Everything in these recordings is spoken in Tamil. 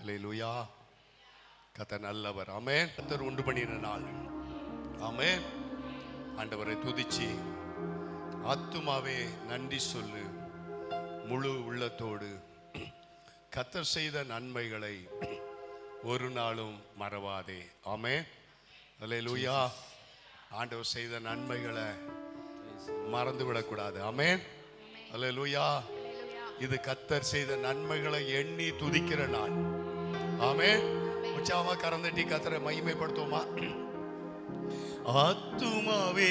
அல்லேலூயா. கர்த்தர் நல்லவர். ஆமென். கர்த்தர் உண்டு பண்ணின நாள். ஆமென். ஆண்டவரை துதிச்சு ஆத்துமாவே நன்றி சொல்லு, முழு உள்ளத்தோடு. கர்த்தர் செய்த நன்மைகளை ஒரு நாளும் மறவாதே. ஆமென். அல்லேலூயா. ஆண்டவர் செய்த நன்மைகளை மறந்து விடக்கூடாது. ஆமென். அல்லேலூயா. இது கர்த்தர் செய்த நன்மைகளை எண்ணி துதிக்கிற நாள். ஆமென். உற்சாகமா கரந்தட்டி கர்த்தரை மகிமைப்படுத்துவோமா? ஆத்துமாவே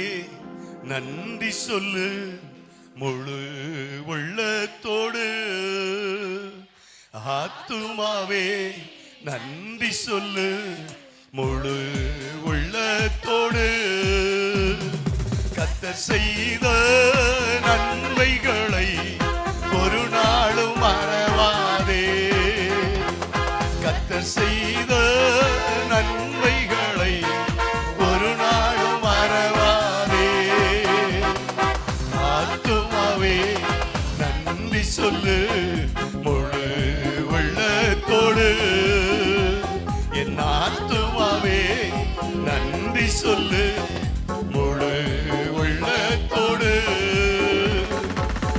நன்றி சொல்லு, முழு உள்ளத்தோடு. ஆத்துமாவே நன்றி சொல்லு, முழு உள்ளத்தோடு. கர்த்தர் செய்த நன்மைகளை ஒரு நாளும் மறவாதே. கர்த்தர் செய்த நன்மைகளை ஒரு நாளும் மறவாதே. ஆத்துமாவே நன்றி சொல்லு, முழு உள்ளத்தோடு. என் ஆத்துமாவே நன்றி சொல்லு, முழு உள்ளத்தோடு.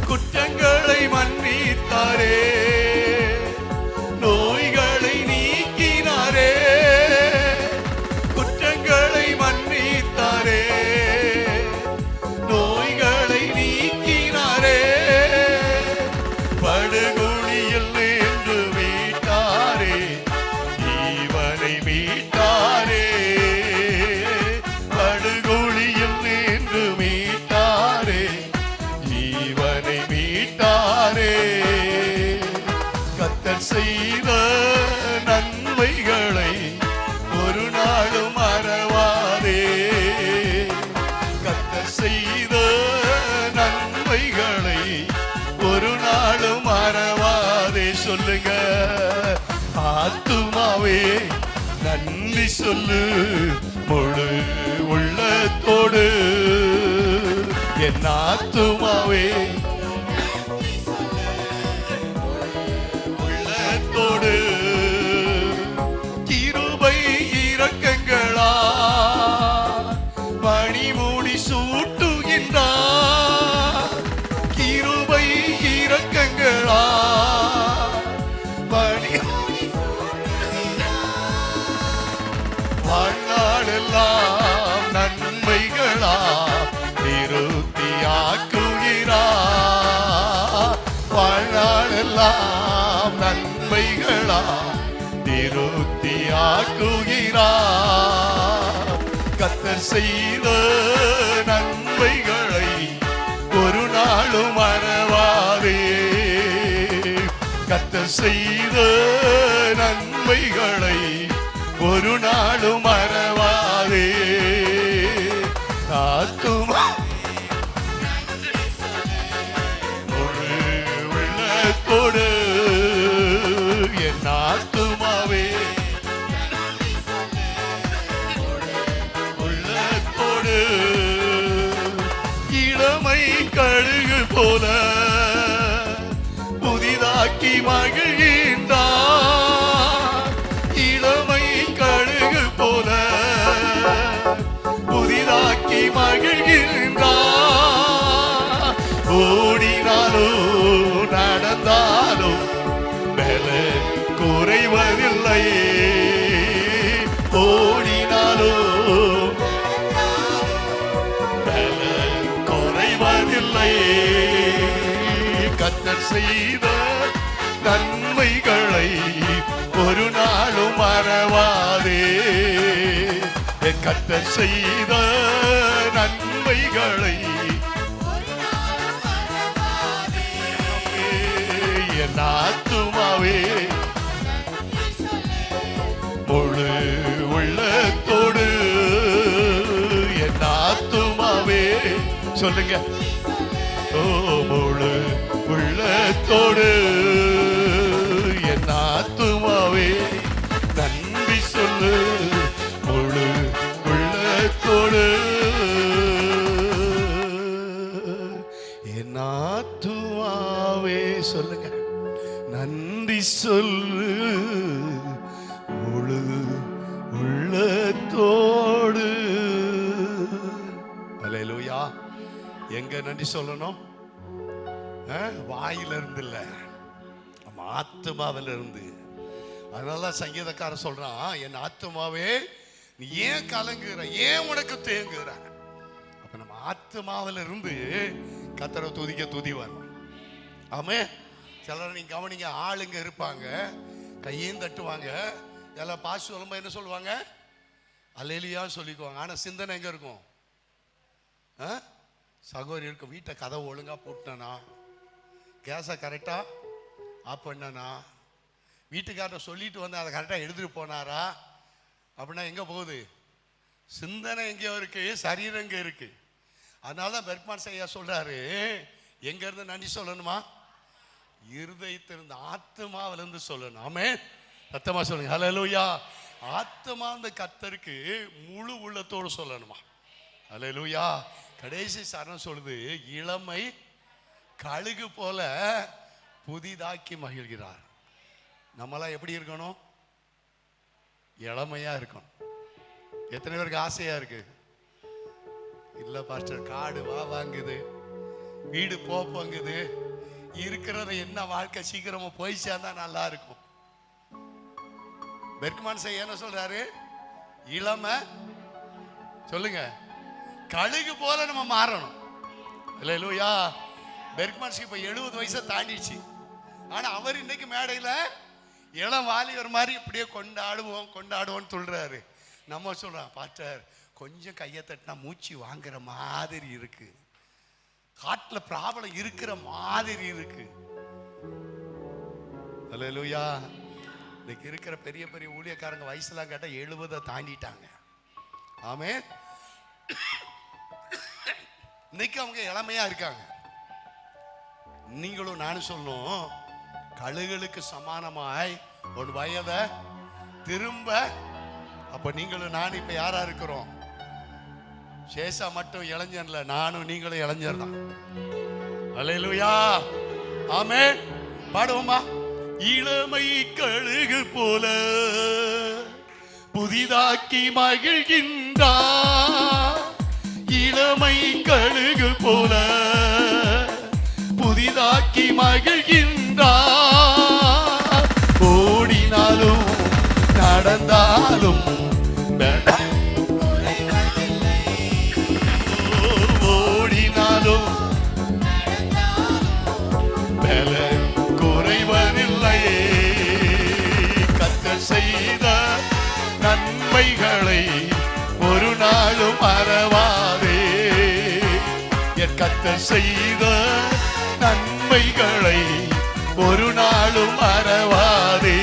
குற்றங்களை மன்னித்தாரே, நோய்களை நீக்கினாரே. குற்றங்களை மன்னித்தாரே, நோய்களை நீக்கினாரே. படுகுழியில் நின்று மீட்டாரே, ஜீவனை மீட்டாரே. படுகுழியில் நின்று மீட்டாரே, ஜீவனை மீட்டாரே. கர்த்தர் செய்த நன்மைகளை ஒரு நாளும் மறவாதே. கர்த்தர் செய்த நன்மைகளை ஒரு நாளும் மறவாதே. சொல்லுங்க. ஆத்துமாவே நன்றி சொல்லு, முழு உள்ளத்தோடு. என் ஆத்துமாவே உள்ளத்தோடு. கிருபை இரக்கங்களா மணிமுடி சூட்டுகின்றார். கிருபை இரக்கங்களா வாழ்நாளெல்லாம் நன்மைகளா திருப்தியாக்குகிறார். வாழ்நாளெல்லாம் நன்மைகளா திருப்தியாக்குகிறார். கர்த்தர் செய்த நன்மைகளை ஒரு நாளும் மறவாதே. கர்த்தர் செய்த நன்மைகளை ஒரு நாளும் மறவாதே. ஆத்துமா முழு உள்ளத்தோடு. என் ஆத்துமாவே உள்ளத்தோடு. இளமை கழுகு போல புதிதாக்கி மகிழ்கின்றார். இளமை கழுகு போல புதிதாக்கி மகிழ்கின்றார். ஓடினாலோ நடந்தாலோ பல குறைவதில்லை. ஓடினாலோ பல குறைவதில்லை. கர்த்தர் செய்த நன்மைகளை ஒரு நாளும் மறவாதே. கர்த்தர் செய்த நன்மைகளை என் ஆத்துமாவே முழு உள்ளத்தோடு. என் ஆத்துமாவே சொல்லுங்க. ஓ முழு உள்ளத்தோடு. என் ஆத்துமாவே நன்றி சொல்லு, முழு உள்ளத்தோடு. என் ஆத்துமாவே சொல்லுங்க. நன்றி சொல்லு, முழு உள்ளத்தோடு. அல்லேலூயா. எங்க நன்றி சொல்லணும்? வாயிலிருந்து இல்ல, நம்ம ஆத்துமாவில இருந்து. அதனால சங்கீதக்காரன் சொல்றான், என் ஆத்துமாவே நீ ஏன் கலங்குற, ஏன் உனக்கு தேங்குற? அப்ப நம்ம ஆத்துமாவில இருந்து கர்த்தரை துதிக்க துதி வரணும். ஆமே. சிலர் நீங்க கவனிங்க, ஆளுங்க இருப்பாங்க, கையையும் தட்டுவாங்க, எல்லாம் பாஸ் சொல்லும்போது என்ன சொல்லுவாங்க? அல்லேலூயா சொல்லிக்குவாங்க. ஆனா சிந்தனை எங்க இருக்கும்? சகோதரி இருக்கும், வீட்டை கதவை ஒழுங்கா போட்டனா, கேஸை கரெக்டா ஆஃப் பண்ணனா, வீட்டுக்கார்ட்ட சொல்லிட்டு வந்து அதை கரெக்டாக எடுத்துட்டு போனாரா? அப்படின்னா எங்க போகுது? சிந்தனை எங்கேயோ இருக்கு, சரீரம் எங்க இருக்கு. அதனால தான் பெர்க்மான் ஐயா சொல்றாரு, எங்க இருந்து நன்றி சொல்லணுமா? இருதயத்திலிருந்து, ஆத்மாவிலிருந்து சொல்லணும். ஆமே. சத்தமா சொல்லுங்க ஹல்லேலூயா. ஆத்மா அந்த கர்த்தருக்கு முழு உள்ளத்தோடு சொல்லணுமா? ஹல்லேலூயா. கடைசி சரணம் சொல்லுது, இளமை கழுகு போல புதிதாக்கி மகிழ்கிறார். நம்மளாம் எப்படி இருக்கணும்? இளமையா இருக்கணும். எத்தனை பேருக்கு ஆசையா இருக்கு? இல்ல பாஸ்டர், காடு வா வாங்குது, வீடு போங்குது, இருக்கிறத என்ன வாழ்க்கை சீக்கிரமா போய் சேர்ந்தா நல்லா இருக்கும். பெர்க்மான் என்ன சொல்றாரு? இளமை சொல்லுங்க கழுகு போல நம்ம மாறணும். அல்லேலூயா. பெர்க்மான் இப்ப 70 வயசை தாண்டிச்சு. ஆனா அவர் இன்னைக்கு மேடையில இளம் வாலிபர் மாதிரி இப்படியே கொண்டாடுவோம் கொண்டாடுவோம்னு சொல்றாரு. நம்ம சொல்றோம், பாஸ்டர் கொஞ்சம் கையை தட்டினா மூச்சு வாங்குற மாதிரி இருக்கு, ஹார்ட்ல ப்ராப்ளம் இருக்கிற மாதிரி இருக்கு. அல்லேலூயா. இன்னைக்கு இருக்கிற பெரிய பெரிய ஊழியக்காரங்க வயசுலாம் கேட்டா 70 தாண்டிட்டாங்க. ஆமே. இன்னைக்கு அவங்க இளமையா இருக்காங்க. நீங்களும் நானும் சொல்லணும், கழுகுகளுக்கு சமானமாய் ஒரு வயதை திரும்ப. அப்ப நீங்களும் நானும் இப்ப யாரா இருக்கிறோம்? சேஷா மட்டும் இளைஞர்ல, நானும் நீங்களும் இளைஞர் தான். அல்லேலூயா. ஆமே. பாடுவோமா? இளமை கழுகு போல புதிதாக்கி மகிழ்கின்றார். இளமை கழுகு போல புதிதாக்கி மகிழ்கின்றார். ஓடினாலும் நடந்தாலும் ஓடினாலும் குறைவதில்லை. கர்த்தர் செய்த நன்மைகளை ஒரு நாளும் மறவாதே. என் கர்த்தர் செய்த நன்மைகளை ஒரு நாளும் மறவாதே.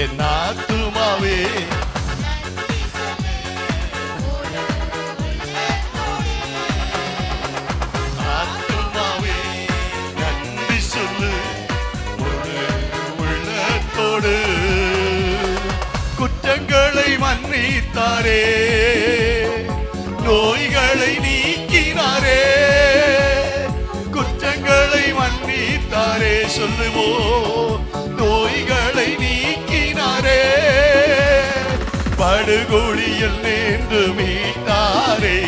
என் ஆத்துமாவே ஆத்துமாவே நன்றி சொல்லு முழு உள்ளத்தோடு. குற்றங்களை மன்னித்தாரே, நோய்களை நீக்கினாரே. குற்றங்களை மன்னித்தாரே, சொல்லுவோம், நோய்களை நீக்கினாரே. படுகொலியில் நின்று மீட்டாரே,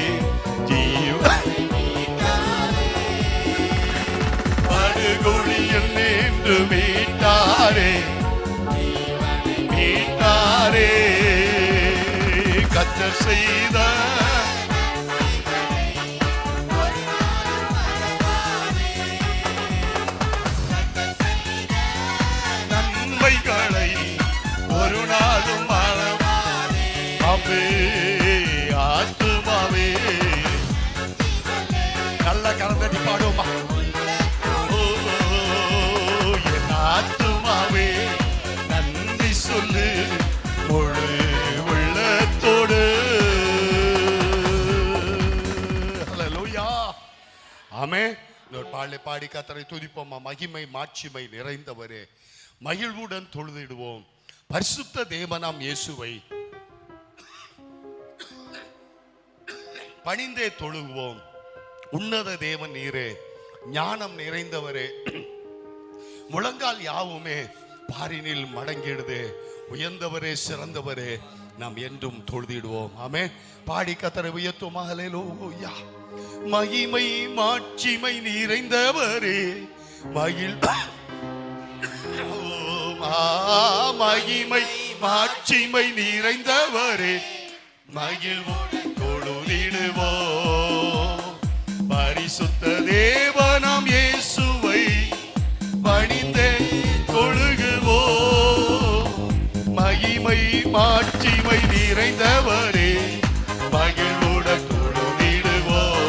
படுகொலியில் நின்று மீட்டாரே, மீட்டாரே. கர்த்தர் செய்த நன்மைகளை ஒரு நாளும் மறவாதே. ஆத்துமாவே நல்ல கரந்தடி பாடுமா? என் ஆத்துமாவே நன்றி சொல்லு முழு உள்ளத்தோடு. ஹல்லேலூயா. ஆமே. இன்னொரு பாடலை பாடி கர்த்தரை துதிப்போமா? மகிமை மாட்சிமை நிறைந்தவரே, மகிழ்வுடன் தொழுதிடுவோம் பரிசுத்த தேவனாம் இயேசுவை, பணிந்தே தொழுவோம். உன்னத தேவன் நீரே, ஞானம் நிறைந்தவரே, முழங்கால் யாவுமே பாரினில் மடங்கிடுது. உயர்ந்தவரே, சிறந்தவரே, நாம் என்றும் தொழுதிடுவோம். ஆமென். பாடி கர்த்தரை உயர்த்துவோம். ஹல்லேலூயா. மகிமை மாட்சிமை நிறைந்தவரே, மகிமை மாட்சிமை நிறைந்தவரே, மகிழ்வோடு தொழுதிடுவோம். பரிசுத்த தேவனாம் இயேசுவை பணிந்தே தொழுகுவோம். மகிமை மாட்சிமை நிறைந்தவரே, மகிழ்வோடு தொழுதிடுவோம்.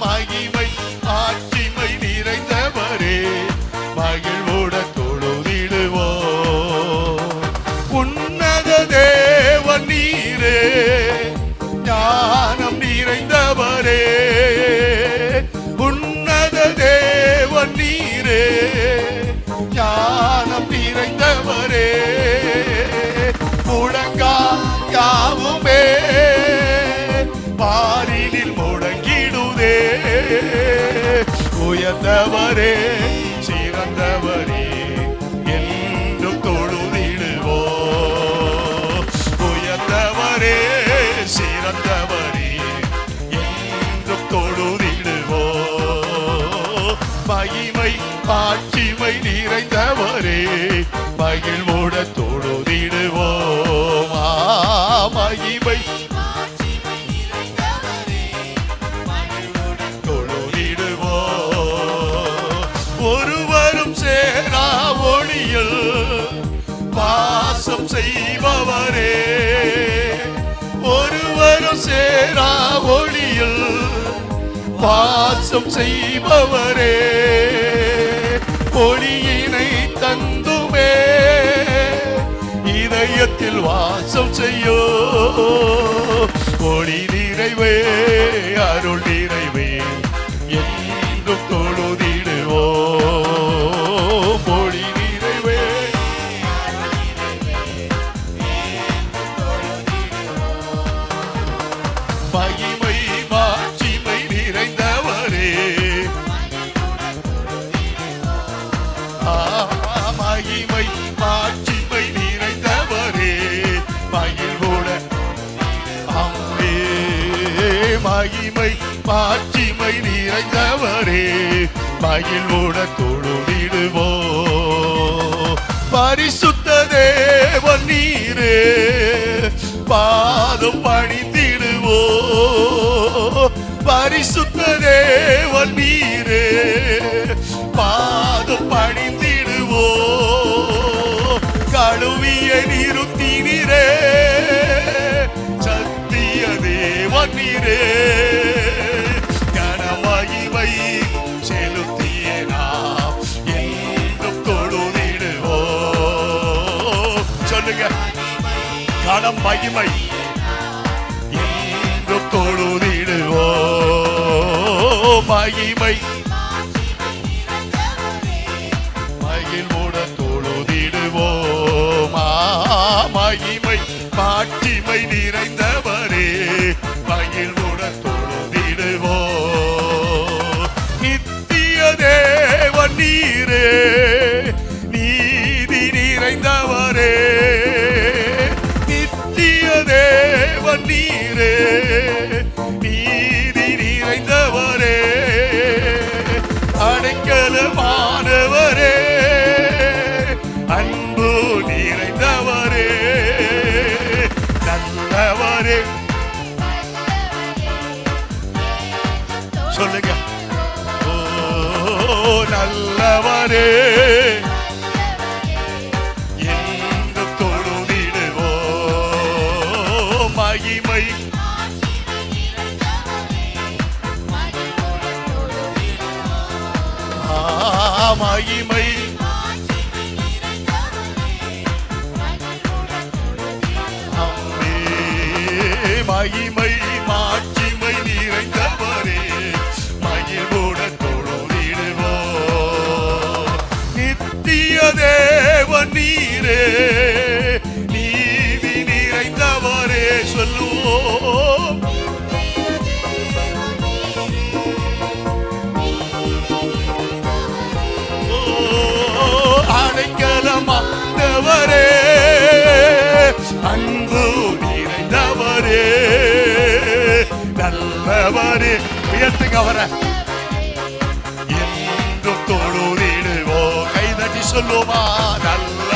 மகிமை மாட்சிமை நிறைந்தவரே, மகிழ்வோடு தொழுதிடுவோம். உன்னத தேவன் நீரே, ஞானம் நிறைந்தவரே, உன்னத தேவன் நீரே, ஞானம் நிறைந்தவரே, முழங்கால் யாவுமே பாரினில் முழங்கிடுதே. உயர்ந்தவரே, சிறந்தவரே, என்றும் தொழுதிடுவோம். உயர்ந்தவரே, சிறந்தவரே, என்றும் தொழுதிடுவோம். மகிமை மாட்சிமை நிறைந்தவரே, மகிழ்வோடு தொழுதிடுவோம். மகிமை தொழுதிடுவோம். ஒருவரும் சேரா ஒளியில் வாசம் செய்பவரே, ஒருவரும் சேரா ஒளியில் வாசம் செய்பவரே, ஒளியினை தந்துமே இதயத்தில் வாசம் செய்யோ. ஒளி நிறைவே, அருள் நிறைவே, என்றும் தொழுதிடுவோம். ஒளி நிறைவே, மகிமை மாட்சிமை நிறைந்தவரே, மகிமை மாட்சிமை நிறைந்தவரே, மகிழ்வோடு அம்மே. மகிமை மாட்சிமை நிறைந்தவரே, மகிழ்வோடு தொழுதிடுவோம். பரிசுத்த தேவன் நீரே, பாதம் பணிந்திடுவோம். பரிசுத்த தேவன் நீரே, பாதம் பணிந்திடுவோம். கழுவிய நிறுத்தினீரே, சத்திய தேவன் நீரே, கனமகிமை செலுத்திய நாம் என்றும் தொழுதிடுவோம். சொல்லுங்க, கனம் மகிமை என்றும் தொழுதிடுவோம். மகிமை மகிழ்வோடு தொழுதிடுவோம். மகிமை மாட்சிமை நிறைந்தவரே, மகிழ்வோடு தொழுதிடுவோம். நித்திய தேவன் நீரே, நீதி நிறைந்தவரே, நித்திய தேவன் நீரே, நீதி நிறைந்தவரே, அடைக்கலமானவரே, அன்பு நிறைந்தவரே, நல்லவரே. சொல்லுங்க, ஓ நல்லவரே, என்று தொழுதிடுவோம். மகிமை மகிமை அம்மே. மகிமை மாட்சிமை நிறைந்தவரே, மகிழ்வோடு தொழுதிடுவோம். நித்திய தேவன் நீரே, நீதி நிறைந்தவரே. சொல்லுவோம், அடைக்கலம் மாண்டவரே, அன்பு நிறைந்தவரே, நல்லவரே. உயர்த்துங்க அவரை, என்றும் தொழுதிடுவோ. கைதட்டி சொல்லுமா, நல்ல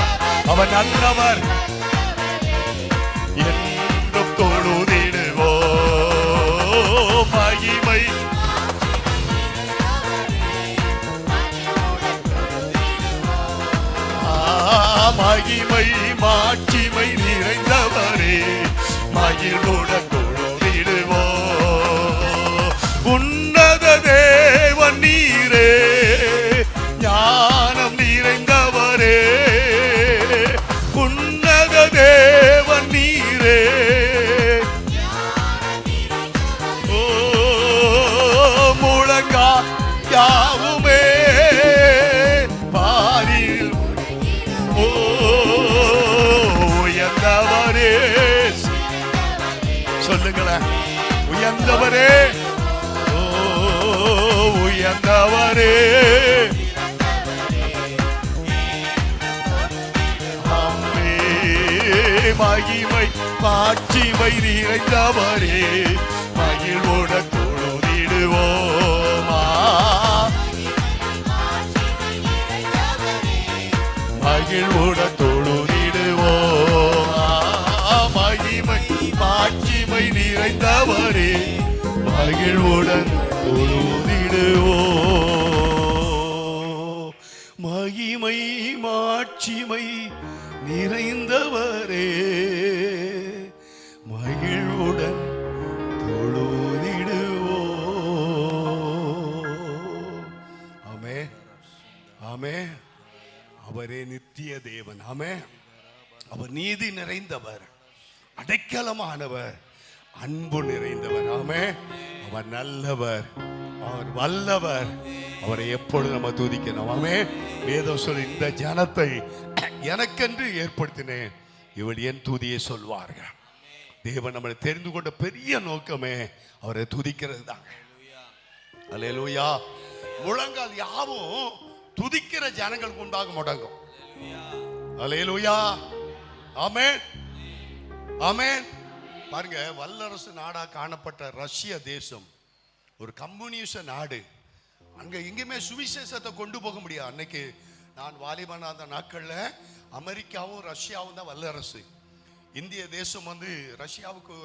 அவர் நல்லவர், என்றும் தொழுதிடுவோ. மகிமை மகிமை மாட்சிமை நிறைந்தவரே, மகிழ்வுடன் தொழுதிடுவோ. உன்னத தேவன் நீரே, ஞானம் நிறைந்தவரே, உன்னத தேவன் நீரே. ஓ முழங்கா யாவுமே பாரில் உயர்ந்தவரே. சொல்லுங்களேன், உயர்ந்தவரே, ஓ உயர்ந்தவரே, மகிமை மாட்சிமை நிறைந்தவரே, மகிழ்வுடன் தொழுதிடுவோமா. மகிழ்வுடன் தொழுதிடுவோமா. மகிமை மாட்சிமை நிறைந்தவரே, மகிழ்வுடன் தொழுதிடுவோ. மகிமை மாட்சிமை நிறைந்தவரே, மகிழ்வுடன் தொழுதிடுவோ. ஆமே ஆமே. அவரே நித்திய தேவன். ஆமே. அவர் நீதி நிறைந்தவர், அடைக்கலமானவர், அன்பு நிறைந்தவர். ஆமே. அவர் நல்லவர், அவர் வல்லவர். அவரை எப்பொழுது நம்ம துதிக்கணும். ஆமே. வேதம் சொல்லி, இந்த ஜனத்தை எனக்கென்று ஏற்படுத்தினேன், இவள் என் துதியை சொல்வார்கள். தேவன் நம்மளை தெரிந்து கொண்ட பெரிய நோக்கமே அவரை துதிக்கிறது தாங்க. அல்லேலூயா. முழங்கால் யாவும் துதிக்கிற ஜனங்களுக்கு உண்டாக முடங்கும். அல்லேலூயா. ஆமென் ஆமென். பாருங்க, வல்லரசு நாடா காணப்பட்ட ரஷ்ய தேசம் ஒரு கம்யூனிஸ்ட் நாடு. அங்க எங்கேயுமே சுவிசேஷத்தை கொண்டு போக முடியாது. அன்னைக்கு நான் வாலிபன் அந்த நாட்களில் அமெரிக்காவும் ரஷ்யாவும் தான் வல்லரசு. இந்திய தேசம் ரஷ்யாவுக்கு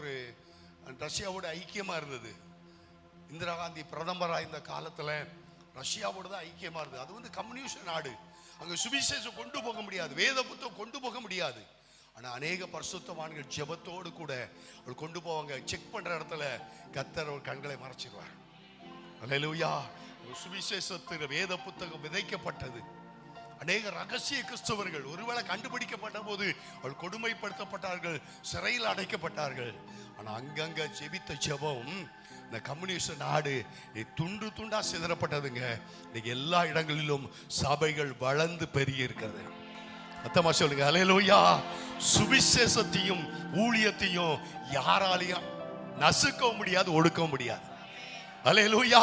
ரஷ்யாவோட ஐக்கியமாக இருந்தது. இந்திரா காந்தி பிரதமராக இந்த காலத்தில் ரஷ்யாவோட தான் ஐக்கியமாக இருந்தது. அது கம்யூனிஸ்ட் நாடு. அங்கே சுவிசேஷம் கொண்டு போக முடியாது, வேத புத்தகம் கொண்டு போக முடியாது. ஆனால் அநேக பரிசுத்தவான்கள் ஜெபத்தோடு கூட அவர் கொண்டு போவாங்க. செக் பண்ணுற இடத்துல கர்த்தர் அவர் கண்களை மறைச்சிடுவார். அல்லேலூயா. சுவிசேஷத்தில் வேத புத்தகம் விதைக்கப்பட்டது. அநேக ரகசிய கிறிஸ்தவர்கள் ஒருவேளை கண்டுபிடிக்கப்பட்ட போது அவள் கொடுமைப்படுத்தப்பட்டார்கள், சிறையில் அடைக்கப்பட்டார்கள். ஆனால் அங்கங்க ஜெபித்த ஜெபம் இந்த கம்யூனிஸ்ட் நாடு துண்டு துண்டா சிதறப்பட்டதுங்க. இன்னைக்கு எல்லா இடங்களிலும் சபைகள் வளர்ந்து பெருகி இருக்கிறது. அத்தமா சொல்லுங்க அல்லேலூயா. சுவிசேஷத்தையும் ஊழியத்தையும் யாராலையும் நசுக்க முடியாது, ஒடுக்க முடியாது. அல்லேலூயா.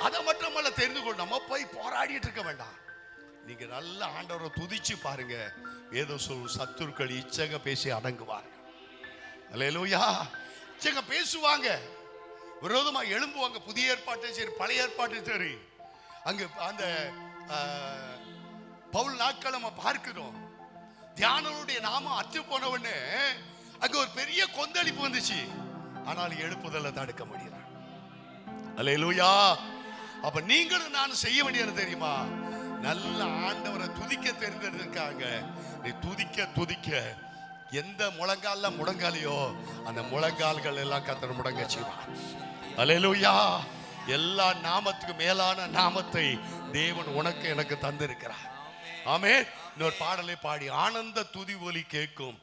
அதை மட்டுமல்ல, தெரிந்து கொள்ள நம்ம போய் போராடிட்டு இருக்க வேண்டாம். நீங்க நல்ல ஆண்டவரை துதிச்சு பாருங்க. வேதம் சொல்லும், சத்துருக்கள் இச்சக பேசி அடங்குவார்கள். அல்லேலூயா. இச்சக பேசுவாங்க, விரோதமா எழும்புவாங்க. புதிய ஏற்பாட்டையும் சரி, பழைய ஏற்பாட்டையும் சரி. அங்க அந்த பவுல் நாட்கள் நம்ம பார்க்கிறோம். தியானனுடைய நாமம் அற்று போனவன்னு அங்க ஒரு பெரிய கொந்தளிப்பு வந்துச்சு. ஆனால் எழுப்புதலை தடுக்க முடியல. அல்லேலூயா. அப்ப நீங்களும் நானும் செய்ய வேண்டியது தெரியுமா? நல்ல ஆண்டவரை துதிக்க தெரிந்திருக்காங்க. நீ துதிக்க துதிக்க எந்த முழங்கால முடங்காலையோ அந்த முழங்கால்கள் எல்லாம் கர்த்தர் முடங்க செய்வார். அல்லேலூயா. எல்லா நாமத்துக்கு மேலான நாமத்தை தேவன் உனக்கு எனக்கு தந்திருக்கிறார். ஆமென். இன்னொரு பாடலை பாடி, ஆனந்த துதி ஒலி கேட்கும்,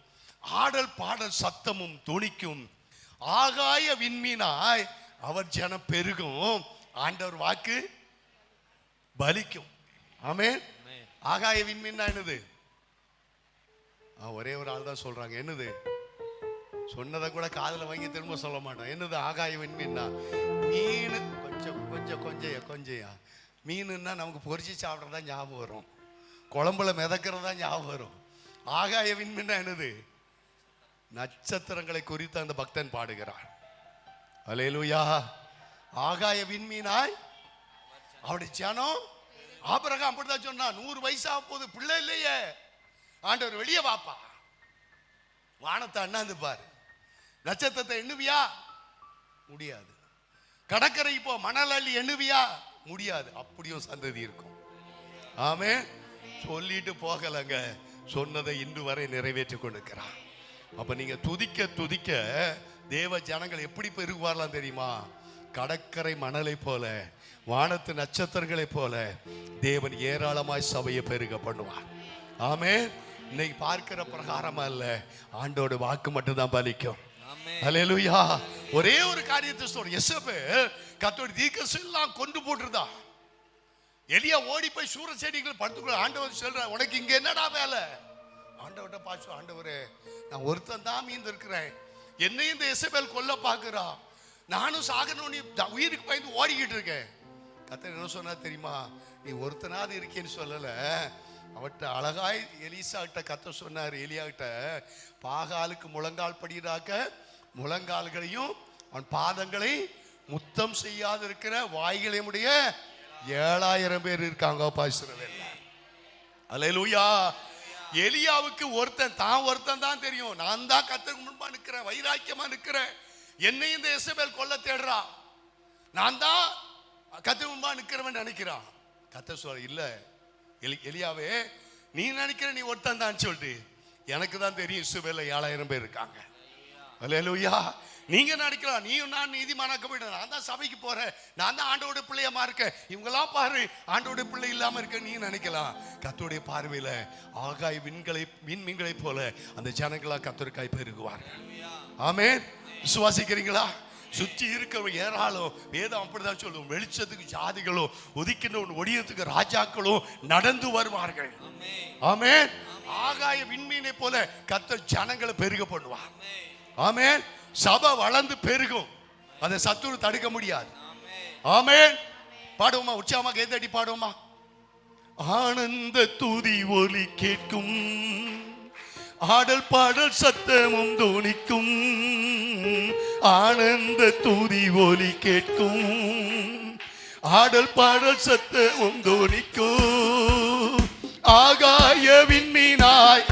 ஆடல் பாடல் சத்தமும் துணிக்கும், ஆகாய விண்மீனாய் அவர் ஜனம் பெருகும், ஆண்டவர் வாக்கு பலிக்கும். ஆமென். ஆகாய விண்மீன் என்னது? ஒரே ஒரு ஆள் தான் சொல்றாங்க. என்னது? சொன்னதை கூட காதுல வாங்கி திரும்ப சொல்ல மாட்டோம். என்னது ஆகாய விண்மீன்னா? மீன் கொஞ்சம் கொஞ்சம் கொஞ்சையா மீனுன்னா நமக்கு பொரிச்சு சாப்பிட்றதா ஞாபகம் வரும். குழம்புல மிதக்கிறது தான் ஞாபகம் வரும். ஆகாய விண்மீன் என்னது? நட்சத்திரங்களை குறித்து அந்த பக்தன் பாடுகிறான். அல்லேலூயா. ஆகாய விண்மீனாய் அவருடைய ஜனம். ஆபிரகாம் அப்படிதான் சொன்னா, 100 வயசா போது, பிள்ளை இல்லையே. ஆண்டவர் வெளியே வாப்பா, வானத்தை அண்ணாந்து பாரு, நட்சத்திரத்தை எண்ணுவியா? முடியாது. கடற்கரை போ, மணல் அள்ளி எண்ணுவியா? முடியாது. அப்படியும் சந்ததி இருக்கும். ஆமே. சொல்லிட்டு போகலங்க, சொன்னதை இன்று வரை நிறைவேற்றி கொண்டிருக்கிறான். அப்ப நீங்க துதிக்க துதிக்க தேவ ஜனங்கள் எப்படி பெருகுவாரலாம் தெரியுமா? கடற்கரை மணலை போல, வானத்து நட்சத்திரங்களை போல தேவன் ஏராளமாய் சபையை பெருக பண்ணுவார். ஆமே. இன்னைக்கு பார்க்கிற பிரகாரம் அல்ல, ஆண்டோட வாக்கு மட்டும் தான் பலிக்கும். அல்லேலூயா. ஒரே ஒரு காரியத்தை சொல்ற, எசபேல் கர்த்தருடைய தீர்க்கதரிசி எல்லாம் கொண்டு போட்டுருந்தா. எலியா ஓடி போய் சூர செடிகள் படுத்துக்கொள்ள. ஆண்டவர் சொல்ற, உனக்கு இங்க என்னடா வேலை? ஆண்டவர்கிட்ட பாச்சு, ஆண்டவரே நான் ஒருத்தன் தான் மீந்து இருக்கிறேன், என்னையும் இந்த எசபேல் கொல்ல பாக்குறா, நானும் சாகணும்னு உயிருக்கு பயந்து ஓடிக்கிட்டு இருக்கேன். கர்த்தர் என்ன சொன்னா தெரியுமா? நீ ஒருத்தனாவது இருக்கேன்னு சொல்லல, அவட்ட அழகாய் எலிசா கிட்ட கர்த்தர் சொன்னார், எலியா கிட்ட, பாகாலுக்கு முழங்கால் படியிடாக்க முழங்கால்களையும் அவன் பாதங்களை முத்தம் செய்யாது இருக்கிற வாய்களையுடைய 7000 பேர் இருக்காங்க பாய்சுறவேல்ல. அல்லேலூயா. எலியாவுக்கு ஒருத்தன் தான் தெரியும், நான் தான் கர்த்தருக்கு முன்பா நிற்கிறேன், வைராக்கியமா நிற்கிறேன், என்னை இந்த எசபேல் கொல்ல தேடுறா, நான் தான் கர்த்தருக்கு முன்பா நிற்கிறவன் நினைக்கிறான். கர்த்தர் சொல்ற, இல்ல எலியாவே, நீ நினைக்கிற நீ ஒருத்தன் தான் சொல்லிட்டு, எனக்கு தான் தெரியும் இஸ்ரவேல்ல 7000 பேர் இருக்காங்க. அல்லேலூயா. நீங்க நினைக்கலாம் நீயும் நான் நீதிமானாக்க போயிட, நான் தான் சபைக்கு போறேன், நான் தான் ஆண்டோட பிள்ளையமா இருக்கேன், இவங்கெல்லாம் பாரு ஆண்டோட பிள்ளை இல்லாம இருக்க நீ நினைக்கலாம். கர்த்தருடைய பார்வையில ஆகாய விண்மீன்களை போல அந்த ஜனங்களா கர்த்தருக்காய் பெருகுவார்கள். ஆமென். விசுவாசிக்கிறீங்களா? சுற்றி இருக்கிற ஏராளம் வேதம் அப்படிதான் சொல்லும், வெளிச்சத்துக்கு ஜாதிகளும் ஒதுக்கின்ற ஒடியத்துக்கு ராஜாக்களும் நடந்து வருவார்கள். ஆமென். ஆகாய விண்மீனை போல கர்த்தர் ஜனங்களை பெருக பண்ணுவார். ஆமென். சபை வளர்ந்து பெருகும், அதை சத்துரு தடுக்க முடியாது. ஆமென். பாடுவோமா? உற்சாகமா கைதட்டி பாடுவோமா? ஆனந்த துதி ஒலி கேட்கும், ஆடல் பாடல் சத்தமும் தோணிக்கும், ஆனந்த துதி ஒலி கேட்கும், ஆடல் பாடல் சத்தமும் தோணிக்கும், ஆகாய விண்மீனாய்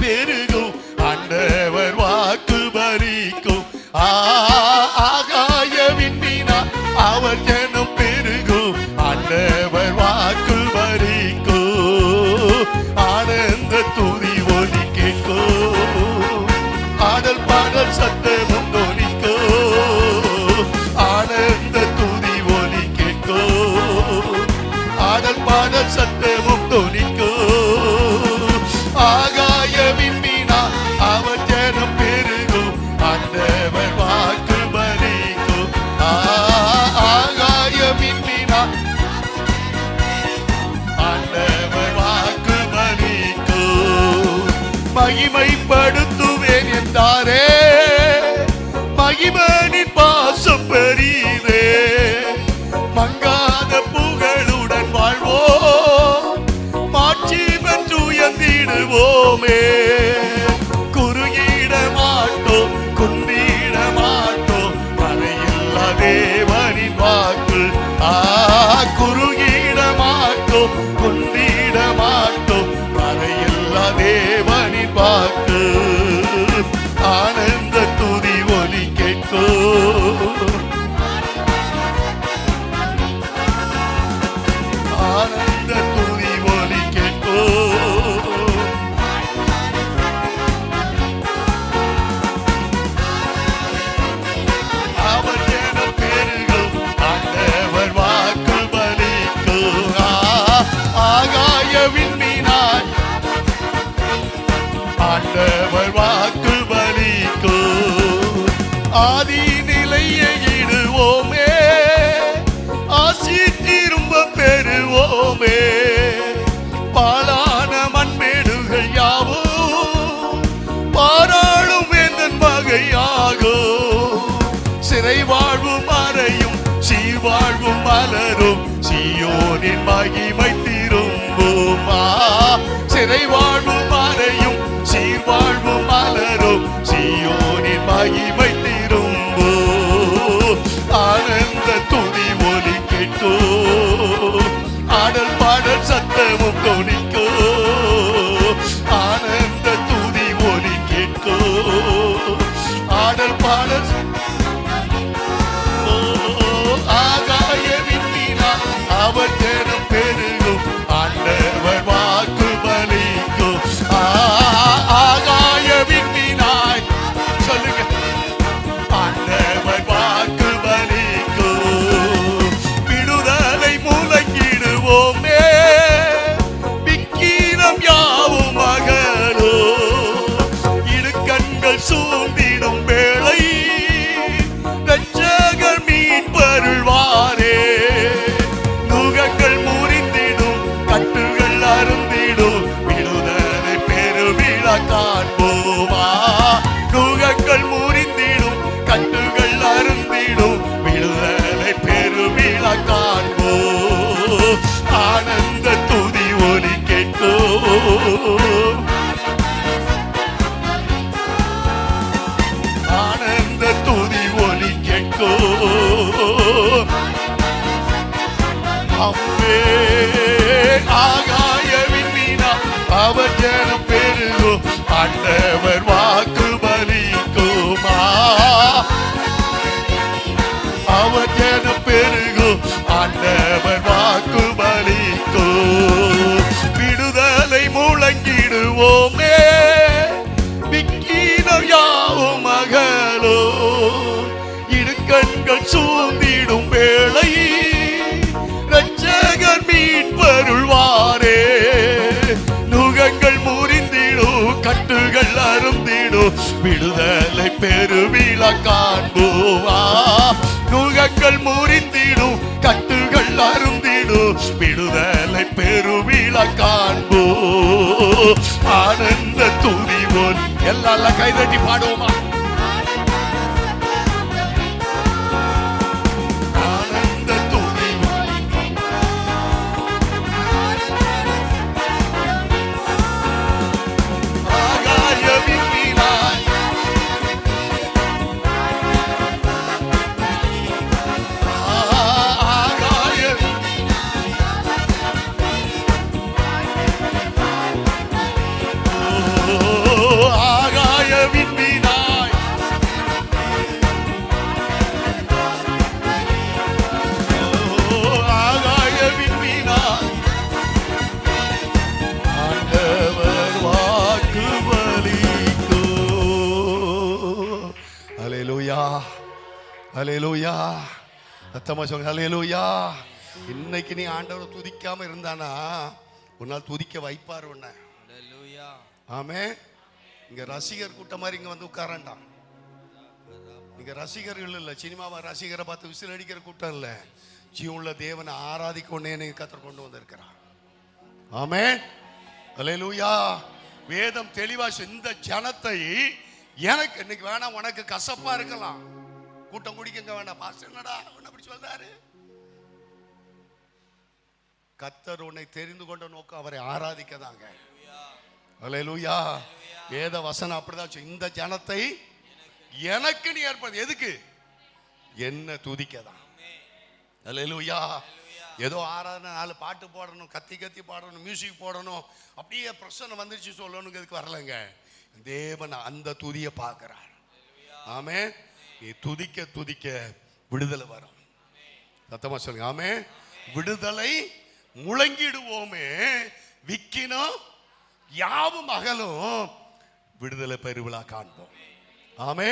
பெருகும், ஆண்டவர் வாக்கு பலிக்கும், ஆகாய விண்மீனாய் அவர் ஜனம் பெருகும், ஆண்டவர் வாக்கு பலிக்கும், ஆனந்த துதி ஒலி கேட்கும், ஆடல் பாடல் சத்தமும் தோணிக்கும், ஆனந்த துதி ஒலி கேட்கும், ஆடல் பாடல் சத்தமும் தோணிக்கும், ஆகாய விண்மீனா அவர் ஜனம் பெருகும், ஆண்டவர் வாக்கு பலிக்கும், ஆகாய விண்மீனா ஆண்டவர் வாக்கு பலிக்கும், மகிமைப்படுத்துவேன் என்றாரே, மகிமனின் பாசம் பெரிதே, மங்காத புகழுடன் வாழ்வோம், மாட்சி பெற்று உயர்ந்திடுவோமே, குறுகிட மாட்டோம் குந்திட மாட்டோம், மறையில்லா தேவனின் வாக்கு, குறுகிட மாட்டோம் குந்திட மாட்டோம், மறையில்லா தேவனின் வாக்கு, ஆனந்த துதி ஒலி கேட்கும், ஆனந்த துதி ஒலி கேட்கும், அவர் ஜனம் பெருகும், ஆண்டவர் வாக்கு பலிக்கும், ஆகாய விண்மீனாய் ஆண்டவர் வாக்கு பலிக்கும், ஆதி நிலையை இடுவோமே, ஆசி திரும்ப பெறுவோமே, பாலான மண்மேடுகள் யாவும் பாராளும் வேந்தன் வகையாகும், சிறை வாழ்வும் மறையும் சீர்வாழ்வும் மலரும், சீயோனின் மகிமை திரும்பும், சிறை வாழ்வு மறையும் சீர்வாழ்வு மலரும் சீயோனின் மகிமை திரும்போ ஆனந்த துதி ஒலி கேட்டோ ஆடல் பாடல் சத்தமும் தொனிக்கோ ஆனந்த துதி ஒலி கேட்கோ ஆடல் பாடல் ஆகாய விண்ணினார் அவர் ஜனம் பெருகும் ஆண்டவர் வாக்கு பலிக்கும் ஆகாய விண்ணினாய் சொல்லுங்க ஆண்டவர் வாக்கு பலிக்கும் விடுதலை முழங்கிடுவோமே விக்கீரம் யாவும் மகளோ இடுக்கண்கள் சூழ்ந்திடும் வேளை ரட்சகர் மீட்பருள்வாரே நுகங்கள் முறிந்திடும் கட்டுகள் அருந்திடும் விடுதலை பெருவிழா காண்போமா நுகங்கள் முறிந்திடும் கட்டுகள் அருந்திடும் விடுதலை பெருவிழா காண்போ ஆனந்த துதி ஒலி கேட்கோ ஆனந்த துதி ஒலி கேட்கோ அம்பே ஆகாய விண்ணினா அவர் ஜனம் பெருகோ ஆண்டவர் வாக்கு பலிக்குமா அவர் ஜனம் பெருகோ ஆண்டவர் வாக்கு பலிக்கோ விடுதலை முழங்கிடுவோமே விக்கீனம் யாவும் மகளோ இடுக்கண்கள் சூழ்ந்திடும் வேளை ரட்சகர் மீட்பருள்வாரே நுகங்கள் முறிந்திடும் கட்டுகள் அருந்திடும் விடுதலை பெருவிழா காண்போவா நுகங்கள் முறிந்திடும் கட்டுகள் அருந்திடும் விடுதலை பெருவிழா காண்போ ஆனந்த துதி ஒலி எல்லா கைதட்டி பாடுவோமா ஆனந்த துதி ஆகாய விண்ணினாய் ஆகாய ஆகாய விண்ணினாய் ஆகாய விண்ணினாய் ஆண்டவர் வாக்கு பலிக்கோ ஹல்லேலூயா ஹல்லேலூயா சத்தமா சொல்லுங்க ஹல்லேலூயா இன்னைக்கு நீ ஆண்டவரை துதிக்காம இருந்தானா ஒரு நாள் துதிக்க வைப்பார் உன்னை ஆமே இங்க ரசிகர் கூட்டம் மாதிரி இங்க வந்து உட்காரண்டாம் இங்க ரசிகர்கள் இல்ல சினிமாவை ரசிகரை பார்த்து விசில் அடிக்கிற கூட்டம் இல்ல ஜீவனுள்ள தேவனை ஆராதிக்க உடனே கத்தர் கொண்டு வந்திருக்கிறான் ஆமே ஹல்லேலூயா வேதம் தெளிவா இந்த ஜனத்தை எனக்கு இன்னைக்கு வேணாம் உனக்கு கசப்பா இருக்கலாம் கூட்டம் குடிக்கங்க வேண்டாம் பாஸ்டர் என்னடா அப்படி சொல்றாரு கத்தர் உன்னை தெரிந்து கொண்ட நோக்கம் அவரை ஆராதிக்கதாங்க ஹல்லேலூயா வேத வசனம் அப்படிதான் இந்த ஜனத்தை எனக்கு நீ ஏற்பது எதுக்கு என்ன துதிக்கதான் ஹல்லேலூயா ஏதோ ஆராதனை 4 பாட்டு போடணும் கத்தி கத்தி பாடணும் மியூசிக் போடணும் அப்படியே பிரச்சனை வந்துருச்சு சொல்லணுங்கிறதுக்கு வரலங்க தேவன் அந்த துதியை பார்க்கிறார் ஆமே நீ துதிக்க துதிக்க விடுதலை வரும் சத்தமா சொல்லுங்க ஆமே விடுதலை முழங்கிடுவோமே விக்கினோம் யாவும் அகலும் விடுதலை பெருவிழா காண்போம் ஆமே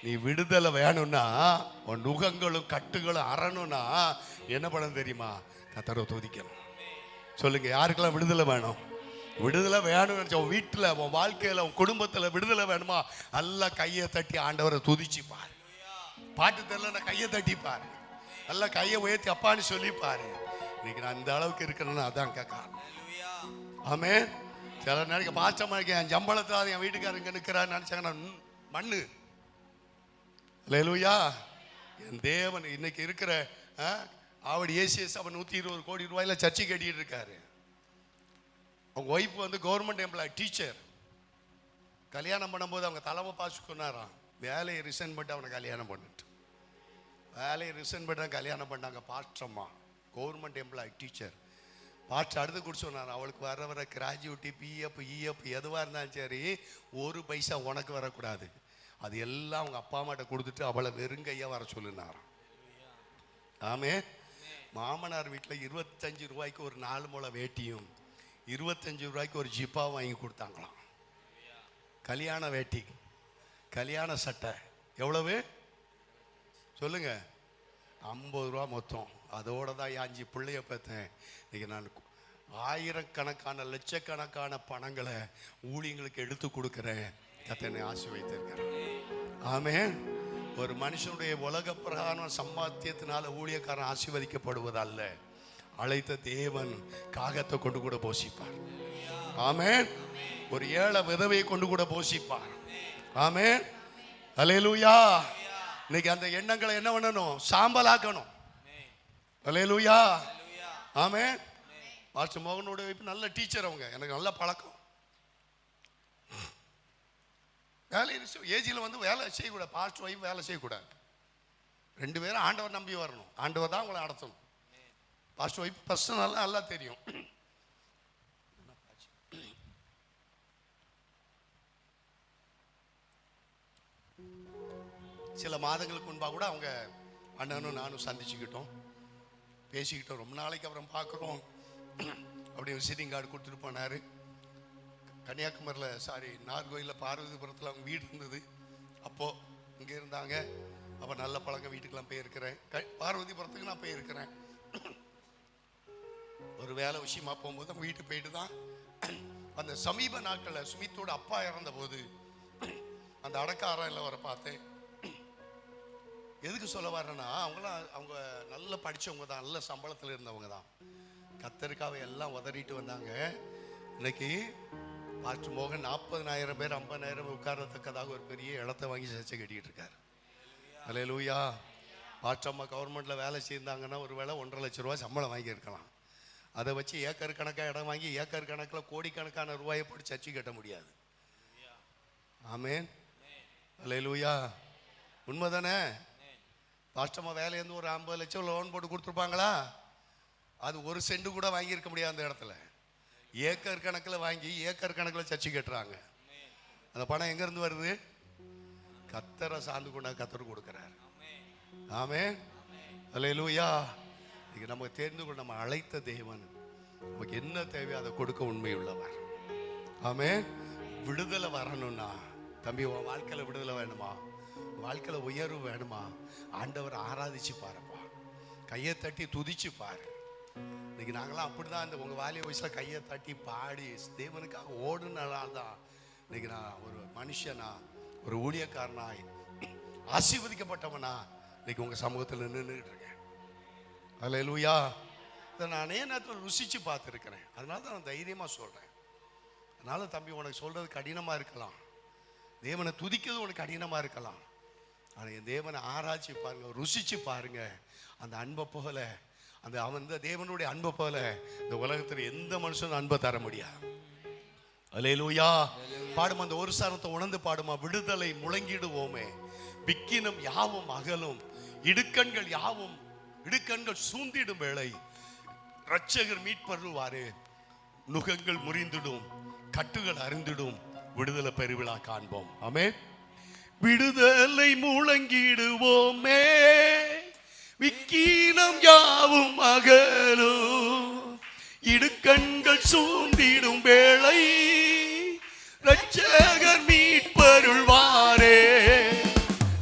நீ விடுதலை வேணும்னா உன் நுகங்களும் கட்டுகளும் அறணும்னா என்ன பண்ணணும் தெரியுமா கர்த்தரை துதிக்கணும் சொல்லுங்க யாருக்கெல்லாம் விடுதலை வேணும் விடுதலை வேணும்னு நினைச்ச உன் வீட்டில் உன் வாழ்க்கையில் உன் குடும்பத்தில் விடுதலை வேணுமா நல்லா கையை தட்டி ஆண்டவரை துதிச்சு பாரு பாட்டு தெரியல கையை தட்டி பாரு நல்லா கையை உயர்த்தி அப்பான்னு சொல்லி பாரு இன்னைக்கு நான் இந்த அளவுக்கு இருக்கிறேன்னு அதான் காரணம் ஆமே சில நேரம் பாச்சமா இருக்கேன் என் ஜம்பளத்தில் என் வீட்டுக்காரங்க நிற்கிறான்னு நினைச்சாங்க மண்ணு ஹல்லேலூயா என் தேவன் இன்னைக்கு இருக்கிற ஆவடி ஏசிஎஸ் அவன் 120 கோடி ரூபாயில சர்ச்சை கட்டிட்டு இருக்காரு அவங்க ஒய்ஃப் வந்து கவர்மெண்ட் எம்ப்ளாய், டீச்சர். கல்யாணம் பண்ணும்போது அவங்க தலைமை பாஸ் சொன்னாராம், வேலையை ரிசைன் பண்ணிட்டு அவனை கல்யாணம் பண்ணிட்டு, வேலையை ரிசைன் பண்ணி கல்யாணம் பண்ணாங்க. பாஸ்டர்மா, கவர்மெண்ட் எம்ப்ளாய், டீச்சர். பாஸ்டர் அடுத்து கூட சொன்னார், அவளுக்கு வர கிராஜுவிட்டி, பிஎஃப், இஎஃப் எதுவாக இருந்தாலும் சரி, ஒரு பைசா உனக்கு வரக்கூடாது, அது எல்லாம் அவங்க அப்பா அம்மாட்ட கொடுத்துட்டு அவளை வெறுங்கையாக வர சொல்லினாராம். ஆமே. மாமனார் வீட்டில் 25 ரூபாய்க்கு ஒரு 4 முழ வேட்டியும் 25 ரூபாய்க்கு ஒரு ஜிப்பா வாங்கி கொடுத்தாங்களாம். கல்யாண வேட்டி, கல்யாண சட்டை எவ்வளவு சொல்லுங்க? 50 ரூபா மொத்தம். அதோட தான் 5 பிள்ளைய பார்த்தேன். இன்னைக்கு நான் ஆயிரக்கணக்கான லட்சக்கணக்கான பணங்களை ஊழியங்களுக்கு எடுத்து கொடுக்குறேன். கர்த்தனை ஆசீர்வதித்திருக்கிறேன். ஆமென். ஒரு மனுஷனுடைய உலக பிரகார சம்பாத்தியத்தினால ஊழியக்காரன் ஆசீர்வதிக்கப்படுவதல்ல, அழைத்த தேவன் காகத்தை கொண்டு கூட போஷிப்பார். ஆமென். ஒரு ஏழை விதவையை கொண்டு கூட போஷிப்பார். ஆமென். அல்லேலூயா. இன்னைக்கு அந்த எண்ணங்களை என்ன பண்ணணும்? சாம்பலாக்கணும். அல்லேலூயா. ஆமென். பாஸ்டர் மோகனோட நல்ல டீச்சர், அவங்க எனக்கு நல்ல பழக்கம். வேலை ஏஜில் வந்து வேலை செய்யக்கூடாது, பாஸ்டர் ஒய்ஃப் வேலை செய்யக்கூடாது. 2 பேரும் ஆண்டவர் நம்பி வரணும். ஆண்டவர் தான் உங்களை நடத்தணும். பாஸ்டர் ஒய்ஃப் பர்சனலாக நல்லா தெரியும். சில மாதங்களுக்கு முன்பாக கூட அவங்க அண்ணனும் நானும் சந்திச்சுக்கிட்டோம், பேசிக்கிட்டோம். ரொம்ப நாளைக்கு அப்புறம் பார்க்குறோம். அப்படி விசிட்டிங் கார்டு கொடுத்துட்டு போனார். கன்னியாகுமரியில் நார்கோயிலில் பார்வதிபுரத்தில் அவங்க வீடு இருந்தது. அப்போது இங்கே இருந்தாங்க. அப்போ நல்ல பழக்கம், வீட்டுக்கெல்லாம் போயிருக்கிறேன். பார்வதிபுரத்துக்கு நான் போயிருக்கிறேன். ஒரு வேலை விஷயமா போகும்போது அவங்க வீட்டுக்கு போயிட்டு தான் அந்த சமீப நாட்களில் சுமித்தோட அப்பா இறந்த போது அந்த அடக்காரில் வர பார்த்தேன். எதுக்கு சொல்ல வரேன்னா, அவங்க நல்ல படித்தவங்க தான், நல்ல சம்பளத்தில் இருந்தவங்க தான். கத்தருக்காவை எல்லாம் உதறிட்டு வந்தாங்க. இன்னைக்கு பாஸ்டர் மோகன் 40,000 பேர் 50,000 உட்காரத்தக்கதாக ஒரு பெரிய இடத்தை வாங்கி சர்ச்சை கட்டிக்கிட்டு இருக்காரு. அல்லேலூயா. பாஸ்டர் அம்மா கவர்மெண்ட்டில் வேலை செய்தாங்கன்னா ஒரு வேலை 1.5 லட்சம் ரூபாய் சம்பளம் வாங்கியிருக்கலாம். அதை வச்சு ஏக்கர் கணக்காக இடம் வாங்கி ஏக்கர் கணக்கில் கோடிக்கணக்கான ரூபாயை போட்டு சர்ச்சை கட்ட முடியாது. ஆமென். அல்லேலூயா. உண்மைதானே? பாஸ்டர் அம்மா வேலையிலேருந்து ஒரு 50 லட்சம் லோன் போட்டு கொடுத்துருப்பாங்களா? அது 1 சென்ட் கூட வாங்கியிருக்க முடியாது. அந்த இடத்துல ஏக்கர் கணக்கில் வாங்கி ஏக்கர் கணக்கில் சர்ச்சை கட்டுறாங்க. அந்த பணம் எங்கேருந்து வருது? கத்தரை சார்ந்து கொண்டா கத்தர் கொடுக்குறாரு. ஆமென். அல்லேலூயா. இன்னைக்கு நமக்கு தெரிந்து கொண்டு நம்ம அழைத்த தேவன் நமக்கு என்ன தேவையோ அதை கொடுக்க உண்மை உள்ளவர். ஆமென். விடுதலை வரணும்னா தம்பி, உன் வாழ்க்கையில் விடுதலை வேணுமா? வாழ்க்கையில் உயர்வு வேணுமா? ஆண்டவர் ஆராதிச்சு பாருப்பா, கையை தட்டி துதிச்சு பாரு. இன்னைக்கு நாங்களாம் அப்படிதான் இந்த உங்கள் வாலிய வயசில் கையை தட்டி பாடி தேவனுக்காக ஓடுனால்தான் இன்னைக்கு நான் ஒரு மனுஷனா, ஒரு ஊழியக்காரனாய், ஆசீர்வதிக்கப்பட்டவனா இன்னைக்கு உங்கள் சமூகத்தில் நின்றுட்டு இருக்கேன். அல்லேலூயா. இதை நான் அநேக நேரத்தில் ருசிச்சு பார்த்துருக்கிறேன். அதனால தான் நான் தைரியமாக சொல்கிறேன். அதனால தம்பி, உனக்கு சொல்கிறது கடினமாக இருக்கலாம், தேவனை துதிக்கிறது உனக்கு கடினமாக இருக்கலாம். ஆனால் என் தேவனை ஆராய்ச்சி பாருங்க, ருசிச்சு பாருங்க. அந்த அன்பை போல, அந்த தேவனுடைய அன்பை போல இந்த உலகத்தில் எந்த மனுஷனும் அன்பை தர முடியாது. அல்லேலூயா. பாடுமா, அந்த ஒரு சாரத்தை உணர்ந்து பாடுமா. விடுதலை முழங்கிடுவோமே, விக்கினம் யாவும் அகலும், இடுக்கண்கள் சூந்திடும் வேளை இரட்சகர் மீட்பருவாரே. நுகங்கள் முறிந்திடும், கட்டுகள் அருந்திடும், விடுதலை பெருவிழா காண்போம். ஆமென். விடுதலை முழங்கிடுவோமே, விக்கினம் யாவும் அகலும், இடுக்கண்கள் சூழ்ந்திடும் வேளை இரட்சகர் மீட்பருள்வாரே.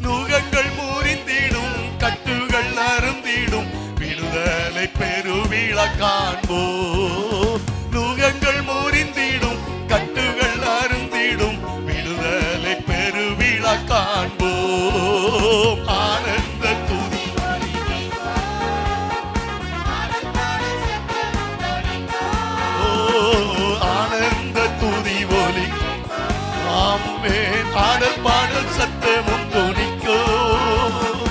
நுகங்கள் முறிந்திடும், கட்டுகள் அருந்திடும், விடுதலை பெருவிழா காண்போம். நுகங்கள் முறிந்திடும், கட்டுகள் அருந்திடும், விடுதலை பெருவிழா காண்போம். ஆனந்த துதி, ஆனந்த துதி ஒலி. ஆமென். ஆடல் பாடல் சத்தமும் துணிக்கும்,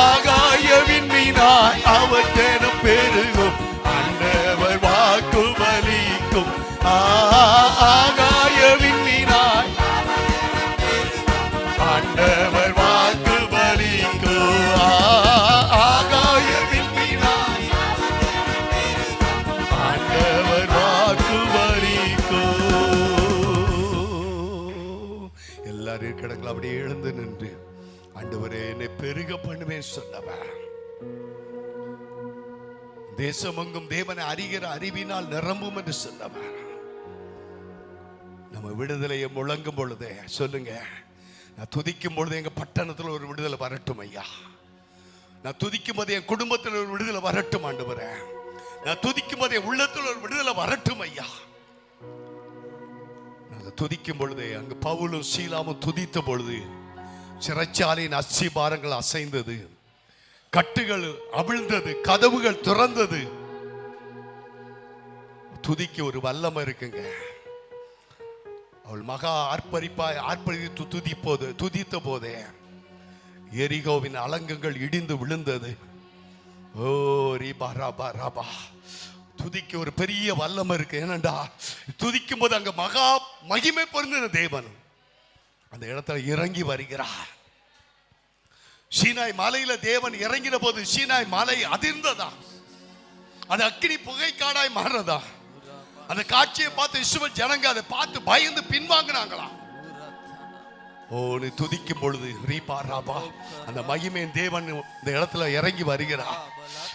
ஆகாய விண்மீனாய் அவர் ஜனம் பெருகும், ஆண்டவர் வாக்கு பலிக்கும். யார் கிடக்கல அப்படியே எழுந்து நின்று, ஆண்டவரே என்னை பெருக பண்ணுவேன் சொன்னவன், தேசமெங்கும் தேவனை அறிகிற அறிவினால் நிரம்பும் என்று சொன்னவன், நம்ம விடுதலையை முழங்கும் பொழுதே சொல்லுங்க, நான் துதிக்கும் பொழுது எங்க பட்டணத்தில் ஒரு விடுதலை வரட்டும் ஐயா, நான் துதிக்கும் போது என் குடும்பத்தில் ஒரு விடுதலை வரட்டும் ஆண்டவரே, நான் துதிக்கும் போது என் உள்ளத்தில் ஒரு விடுதலை வரட்டும் ஐயா. நான் துதிக்கும் பொழுதே அங்கு பவுலும் சீலாமும் துதித்த பொழுது சிறைச்சாலையின் அஸ்திபாரங்கள் அசைந்தது, கட்டுகள் அவிழ்ந்தது, கதவுகள் திறந்தது. துதிக்க ஒரு வல்லமை இருக்குங்க. அவள் மகா ஆர்ப்பரித்து துதித்த போதே எரிகோவின் அலங்கங்கள் இடிந்து விழுந்தது. ஓ ரீபா ராபா ராபா. துதிக்க ஒரு பெரிய வல்லமை இருக்கு. ஏனண்டா துதிக்கும் போது அங்க மகா மகிமை பொருந்தின தேவன் அந்த இடத்துல இறங்கி வருகிறார். சீனாய் மலையில தேவன் இறங்கின போது சீனாய் மலை அதிர்ந்ததா, அது அக்கினி புகை காடாய் மாறுறதா. அந்த காட்சியை பார்த்து இஸ்ரவேல் ஜனங்க அதை பார்த்து பயந்து பின்வாங்கினாங்களாம். ஓ நீ துதிக்கும் பொழுது ரீபா ராபா அந்த மகிமையின் தேவன் இந்த இடத்துல இறங்கி வருகிறார்.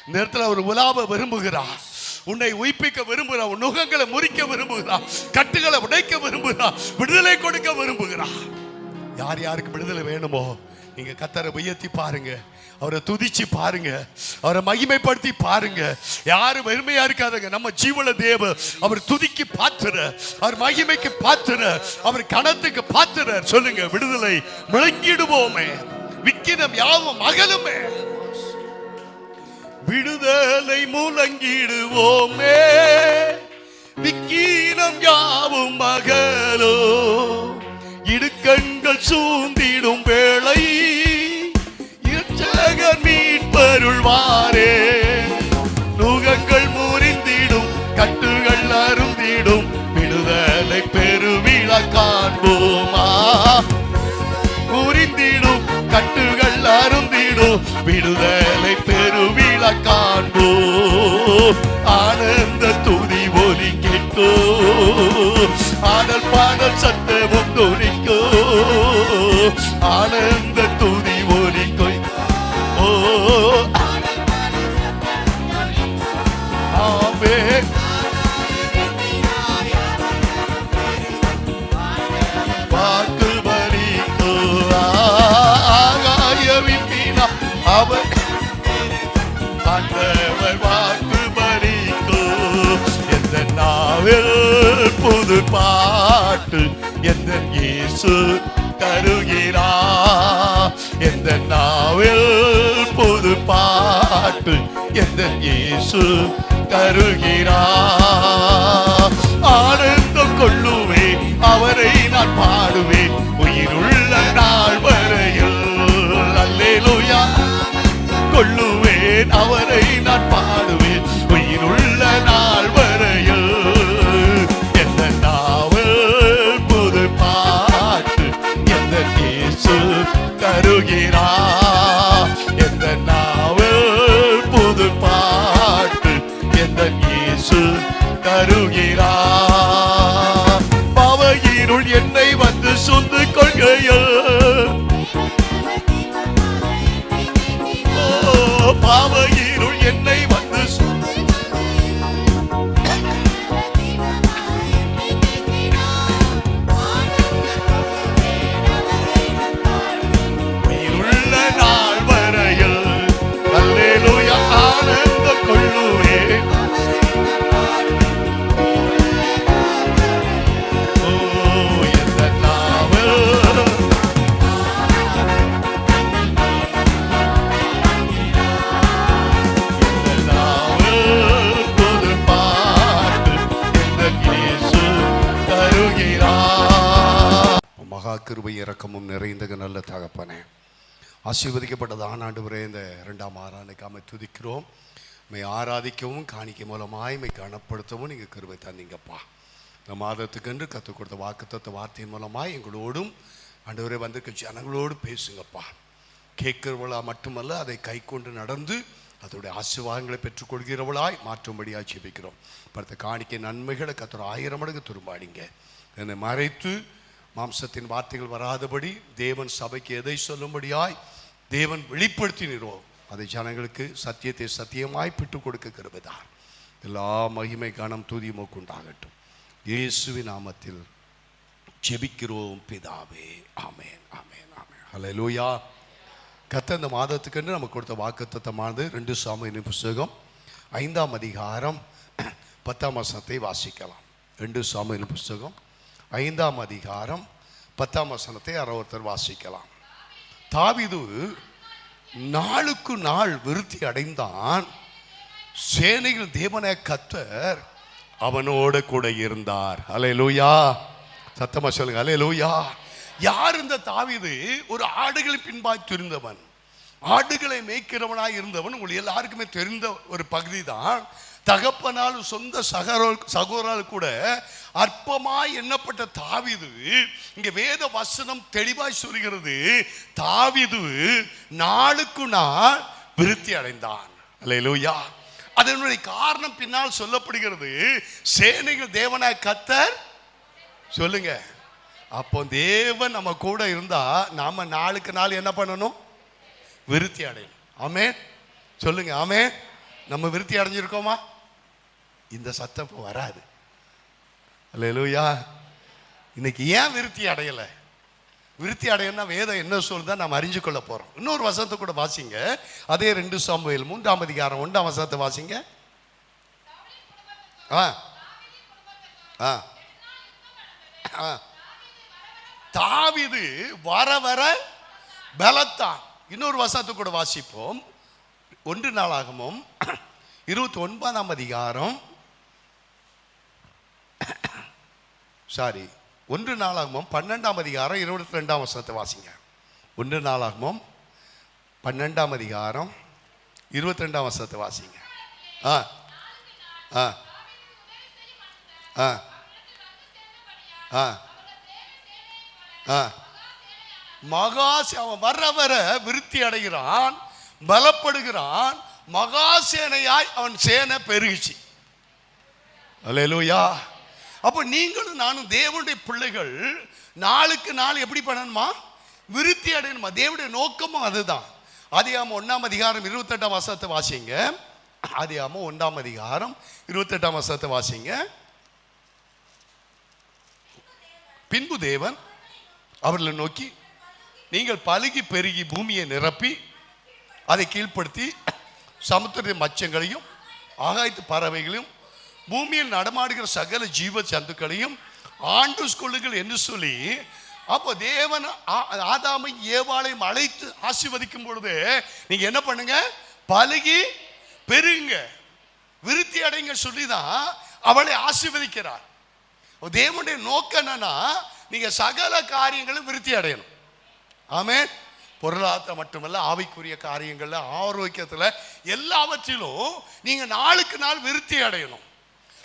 இந்த இடத்துல ஒரு உலாவ விரும்புகிறார், உன்னை உயிர்ப்பிக்க விரும்புகிறார், உன் நுகங்களை முறிக்க விரும்புகிறார், கட்டுகளை உடைக்க விரும்புகிறார், விடுதலை கொடுக்க விரும்புகிறார். யார் யாருக்கு விடுதலை வேணுமோ நீங்க கர்த்தரை உயர்த்தி பாருங்க, அவரை துதிச்சு பாருங்க, அவரை மகிமைப்படுத்தி பாருங்க. யாரும் வெறுமையா இருக்காதுங்க. நம்ம ஜீவன தேவ அவர் துதிக்கு பாத்துற, அவர் மகிமைக்கு பாத்துற, அவர் கணத்துக்கு பாத்துற. சொல்லுங்க, விடுதலை முழங்கிடுவோமே, விக்கினம் யாவும் அகலுமே, விடுதலை முழங்கிடுவோமே, விக்கினம் யாவும் அகலோ. இடுக்கண்கள் சூழ்ந்திடும் வேளை இரட்சகர் மீட்பருள்வாரே. நுகங்கள் முறிந்திடும், கட்டுகள் அருந்திடும், விடுதலை பெருவிழா காண்போமா. முறிந்திடும், கட்டுகள் அருந்திடும், விடுதலை பெருவிழா காண்போம். ஆனந்த துதி ஒலி கேட்கோ, ஆடல் பாடல் சத்தமும் துணிக்கோ, ஆனந்த துதி ஒலி கொய்கோ. ஆமே வாக்கு வரிக்கோ, ஆகாயவின் மீனா அவர் ஆண்டவர் வாக்கு வரிக்கோ. எந்த நாவில் புது பாட்டு எந்த இயேசு தருகிறார். எந்த நாவில் புது பாட்டு எந்த இயேசு தருகிறார். ஆனந்தம் கொள்ளுவே அவரை நான் பாடுவேன் உயிருள்ள நாள் வரையில். அல்லேலூயா. கொள்ளுவேன் அவரை நான் பாடுவேன் உயிருள்ள நாள் வரையில். எந்த நாவல் புது பாட்டு எந்த இயேசு தருகிறார். எந்த நாவல் புது பாட்டு எந்த இயேசு தருகிறார். பாவையினுள் என்னை வந்து சொந்து கொள்கையில், பாவையினுள் என்னை வந்து உயிருள்ள நாள் வரையில். அல்லேலூயா. ஆனந்த கொள்ளுவே. ஓ எந்த நாவல் மகா கிருபை இரக்கமும் நிறைந்த நல்ல தகப்பனே, ஆசீர்வதிக்கப்பட்டது ஆண்டவரே, இந்த 2ஆம் ஆராதனைக்காக துதிக்கிறோம். மை ஆராதிக்கவும் காணிக்கை மூலமாய் மை கனப்படுத்தவும் நீங்கள் கிருபை தந்தீங்கப்பா. இந்த மாதத்துக்கென்று கற்றுக் கொடுத்த வாக்குத்தத்த வார்த்தையின் மூலமாய் எங்களோடும் ஆண்டவரே வந்திருக்க ஜனங்களோடு பேசுங்கப்பா. கேட்கிறவளா மட்டுமல்ல, அதை கை கொண்டு நடந்து அதோடைய ஆசீர்வாதங்களை பெற்றுக்கொள்கிறவளாய் மாற்றும்படியாக ஜெபிக்கிறோம். படுத்த காணிக்கை நன்மைகளை கர்த்தர் 1000 மடங்கு திரும்பாடிங்க. என்னை மறைத்து மாம்சத்தின் வார்த்தைகள் வராதபடி தேவன் சபைக்கு எதை சொல்லும்படியாய் தேவன் வெளிப்படுத்தினோ அதை ஜனங்களுக்கு சத்தியத்தை சத்தியமாய் பிட்டு கொடுக்க கிருபைதார். எல்லா மகிமை கனம் துதி உமக்கு உண்டாகட்டும். இயேசுவின் நாமத்தில் ஜெபிக்கிறோம் பிதாவே. ஆமென், ஆமென், ஆமென். ஹல்லேலூயா. கர்த்தர் இந்த மாதத்துக்கு நமக்கு கொடுத்த வாக்குத்தத்தமானது 2 சாமுவேலின் புஸ்தகம் 5ஆம் அதிகாரம் 10ஆம் வசனத்தை வாசிக்கலாம். 2 சாமுவேலின் புஸ்தகம் 5ஆம் அதிகாரம் 10ஆம் வசனத்தை ஒருத்தர் வாசிக்கலாம். தாவீது நாளுக்கு நாள் விருத்தி அடைந்தான். சேனைகள் தேவனாய கர்த்தர் அவனோட கூட இருந்தார். அல்லேலூயா. சத்தமா சொல்லுங்க அல்லேலூயா. யார் இந்த தாவீது? ஒரு ஆடுகளின் பின்பாய் தெரிந்தவன், ஆடுகளை மேய்க்கிறவனாய் இருந்தவன். உங்களுக்கு எல்லாருக்குமே தெரிந்த ஒரு பகுதி தான். தகப்பனால் சொந்த சகோதரால் கூட அற்பமாய் எண்ணப்பட்ட தாவீது, இங்க வேத வசனம் தெளிவாய் சொல்கிறது, தாவீது நாளுக்கு நாள் விருத்தி அடைந்தான். அல்லேலூயா. அதனுடைய காரணம் பின்னால் சொல்லப்படுகிறது. சேனைகள் தேவனாய் கர்த்தர். சொல்லுங்க. அப்போ தேவன் நம்ம கூட இருந்தா நாம நாளுக்கு நாள் என்ன பண்ணணும்? விருத்தி அடையணும். ஆமென். சொல்லுங்க ஆமென். நம்ம விருத்தி அடைஞ்சிருக்கோமா? இந்த சத்தம் வராது. அல்லேலூயா. இன்னைக்கு ஏன் விருத்தி அடையல? விருத்தி அடையணும்னா வேதம் என்ன சொல்லுதான் நாம் அறிஞ்சு கொள்ள போறோம். இன்னொரு வசனத்தை கூட வாசிங்க. அதே 2 சாமுவேல் 3ஆம் அதிகாரம் 1ஆம் வசனத்தை வாசிங்க. தாவீது வர வர பலத்தான். இன்னொரு வசனத்தை கூட வாசிப்போம். 1 நாளாகமம் 29ஆம் அதிகாரம் 1 நாளாகமம் 12ஆம் அதிகாரம் 22ஆம் வசனத்தை வாசிங்க. 1 நாளாகமம் 12ஆம் அதிகாரம் 22ஆம் வசனத்தை வாசிங்க. அவன் வர வர விருத்தி அடைகிறான், பலப்படுகிறான். மகாசேனையாய் அவன் சேனை பெருகிச்சு. அல்லேலூயா. அப்போ நீங்களும் நானும் தேவனுடைய பிள்ளைகள் நாளுக்கு நாள் எப்படி பண்ணணுமா? விருத்தி அடையணுமா? தேவனுடைய நோக்கமும் அதுதான். ஆதியாகமம் 1ஆம் அதிகாரம் 28ஆம் வசனத்தை வாசிங்க. ஆதியாகமம் 1ஆம் அதிகாரம் 28ஆம் வசனத்தை வாசிங்க. பின்பு தேவன் அவர்களை நோக்கி, நீங்கள் பலுகி பெருகி பூமியை நிரப்பி அதை கீழ்ப்படுத்தி சமுத்திர மச்சங்களையும் ஆகாயத்து பறவைகளையும் பூமியில் நடமாடுகிற சகல ஜீவ ஜந்துக்களையும் ஆண்டு கொள்ளுங்கள் என்று சொல்லி, அப்போ தேவன் ஆதாமை ஏவாளையும் அழைத்து ஆசீர்வதிக்கும் பொழுது நீங்க என்ன பண்ணுங்க? பலுகி பெருங்க, விருத்தி அடைங்க சொல்லிதான் அவளை ஆசீர்வதிக்கிறார். தேவனுடைய நோக்கம் என்னன்னா நீங்க சகல காரியங்களும் விருத்தி அடையணும். ஆமென். பொருளாதாரம் மட்டுமல்ல, ஆவிக்குரிய காரியங்கள்ல, ஆரோக்கியத்துல, எல்லாவற்றிலும் நீங்க நாளுக்கு நாள் விருத்தி அடையணும்.